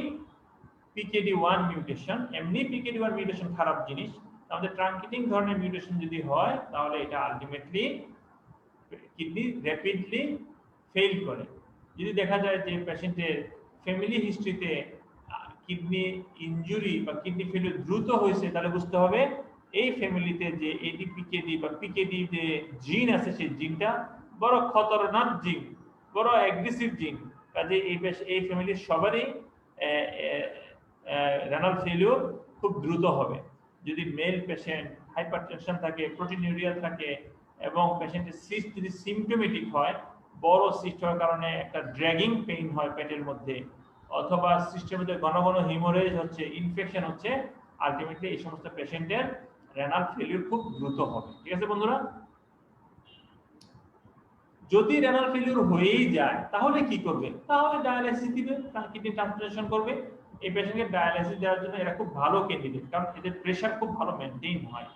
PKD1 মিউটেশন, এমনি PKD1 মিউটেশন খারাপ জিনিস, আমাদের ট্রাঙ্কেটিং ধরনের মিউটেশন যদি হয়, তাহলে এটা আলটিমেটলি কিডনি র্যাপিডলি ফেল করে। যদি দেখা যায় যে পেশেন্টের ফ্যামিলি হিস্ট্রিতে কিডনি ইনজুরি বা কিডনি ফেলিওর দ্রুত হয়েছে, তাহলে বুঝতে হবে এই ফ্যামিলিতে যে এডিপিকেডি বা পিকেডি যে জিন আছে, সেই জিনটা বড় খতরনাক জিন, বড় অ্যাগ্রেসিভ জিন। কাজে এই ফ্যামিলির সবারই রেনাল ফেলিওর খুব দ্রুত হবে। যদি মেল পেশেন্ট হাইপারটেনশন থাকে, প্রোটিনিউরিয়া থাকে এবং পেশেন্টের সিস্ট যদি সিমটোমেটিক হয়, বড় সিস্ট হওয়ার কারণে একটা ড্র্যাগিং পেইন হয় পেটের মধ্যে, অথবা সিস্টের মধ্যে ঘন ঘন হিমোরেজ হচ্ছে, ইনফেকশন হচ্ছে, আলটিমেটলি এই সমস্ত পেশেন্টের রেনাল ফেলিওর খুব দ্রুত হবে। ঠিক আছে বন্ধুরা, যদি রেনাল ফেলিওর হয়েই যায় তাহলে কি করবে? তাহলে ডায়ালাইসিস দিবে, কিডনি ট্রান্সপ্লান্টেশন করবে। এই পেশেন্টকে ডায়ালাইসিস দেওয়ার জন্য এরা খুব ভালো ক্যান্ডিডেট, কারণ এদের প্রেশার খুব ভালো মেনটেইন হয়।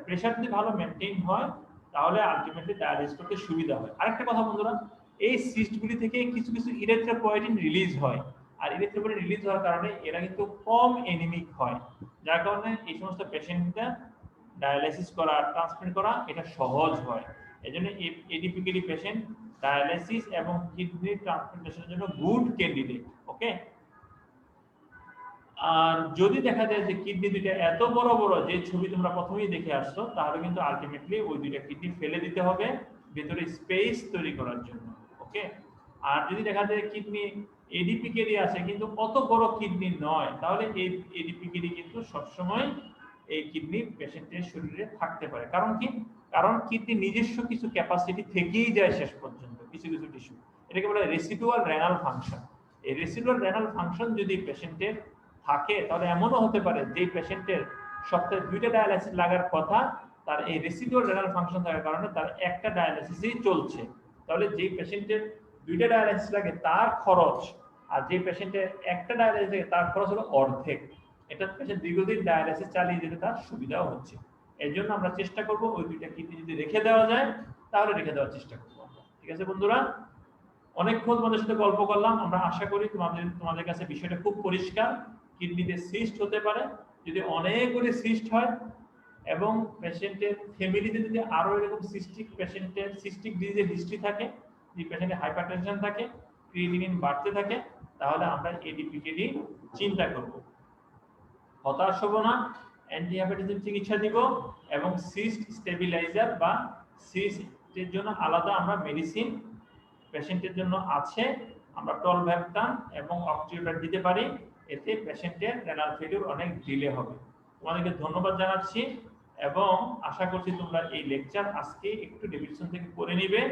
প্রেশার যদি ভালো মেনটেইন হয়, তাহলে আলটিমেটলি ডায়ালাইসিস করতে সুবিধা হয়। আরেকটা কথা বন্ধুরা, এই সিস্টগুলি থেকে কিছু কিছু ইরিথ্রোপয়েটিন রিলিজ হয়, আর ইরিথ্রোপয়েটিন রিলিজ হওয়ার কারণে এরা কিন্তু কম এনিমিক হয়, যার কারণে এই সমস্ত পেশেন্টটা ডায়ালাইসিস করা, ট্রান্সপ্লান্ট করা এটা সহজ হয়। এজন্য এডিপিকেডি পেশেন্ট ডায়ালাইসিস এবং কিডনি ট্রান্সপ্লান্টেশনের জন্য গুড ক্যান্ডিডেট। ওকে, আর যদি দেখা যায় যে কিডনি দুইটা এত বড় বড়, যে ছবি তোমরা প্রথমেই দেখে আসছো, তাহলে কিন্তু আলটিমেটলি ওই দুইটা কিডনি ফেলে দিতে হবে ভেতরে স্পেস তৈরি করার জন্য। ওকে, আর যদি দেখা যায় কিডনি এডিপিকেডি আছে কিন্তু কত বড় কিডনি নয়, তাহলে এই এডিপিকেডি কিন্তু সবসময় এই কিডনি পেশেন্টের শরীরে থাকতে পারে। কারণ কি? কারণ কিডনি নিজস্ব কিছু ক্যাপাসিটি থেকেই যায় শেষ পর্যন্ত, কিছু কিছু টিস্যু, এটাকে বলে রেসিডুয়াল রেনাল ফাংশন। এই রেসিডুয়াল রেনাল ফাংশন যদি পেশেন্টের থাকে, তাহলে এমনও হতে পারে যে পেশেন্টের সপ্তাহে 2টা ডায়ালাইসিস লাগার কথা, তার এই রেসিডুয়াল রেনাল ফাংশন থাকার কারণে তার একটা ডায়ালাইসিসই চলছে। তাহলে যে পেশেন্টের 2টা ডায়ালাইসিস লাগে তার খরচ, আর যে পেশেন্টের একটা ডায়ালাইসিস লাগে তার খরচ হলো অর্ধেক। এটা পেশেন্ট দীর্ঘদিন ডায়ালাইসিস চালিয়ে যেতে তার সুবিধাও হচ্ছে। এর জন্য আমরা চেষ্টা করব ওই 2টা কিডনি যদি রেখে দেওয়া যায়, তাহলে রেখে দেওয়ার চেষ্টা করব আমরা। ঠিক আছে বন্ধুরা, অনেকক্ষণ তোমাদের সাথে গল্প করলাম। আমরা আশা করি তোমাদের কাছে বিষয়টা খুব পরিষ্কার। কিডনিতে সিস্ট হতে পারে, যদি অনেকগুলি সিস্ট হয় এবং পেশেন্টের ফ্যামিলিতে যদি আরো এরকম সিস্টিক ডিজিজের হিস্ট্রি থাকে, যে পেশেন্টের হাইপারটেনশন থাকে, ক্রিয়েটিনিন বাড়তে থাকে, তাহলে আমরা এডিপিটিডি চিন্তা করব। হতাশ হব না, অ্যান্টিহাইপারটেনসিভ চিকিৎসা দিব এবং সিস্ট স্টেবিলাইজার বা সিস্টের জন্য আলাদা আমরা মেডিসিন পেশেন্টের জন্য আছে, আমরা টলভ্যাপটাম এবং অক্সিওটার দিতে পারি। এতে পেশেন্টের রেনাল ফেলিউর অনেক ডিলে হবে। তোমাদেরকে ধন্যবাদ জানাচ্ছি এবং আশা করছি তোমরা এই লেকচার আজকে একটু রিভিশন থেকে পড়ে নিবে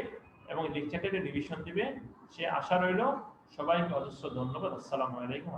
এবং লেকচারটা রিভিশন দিবে, সে আশা রইল। সবাইকে অজস্র ধন্যবাদ। আসসালামু আলাইকুম।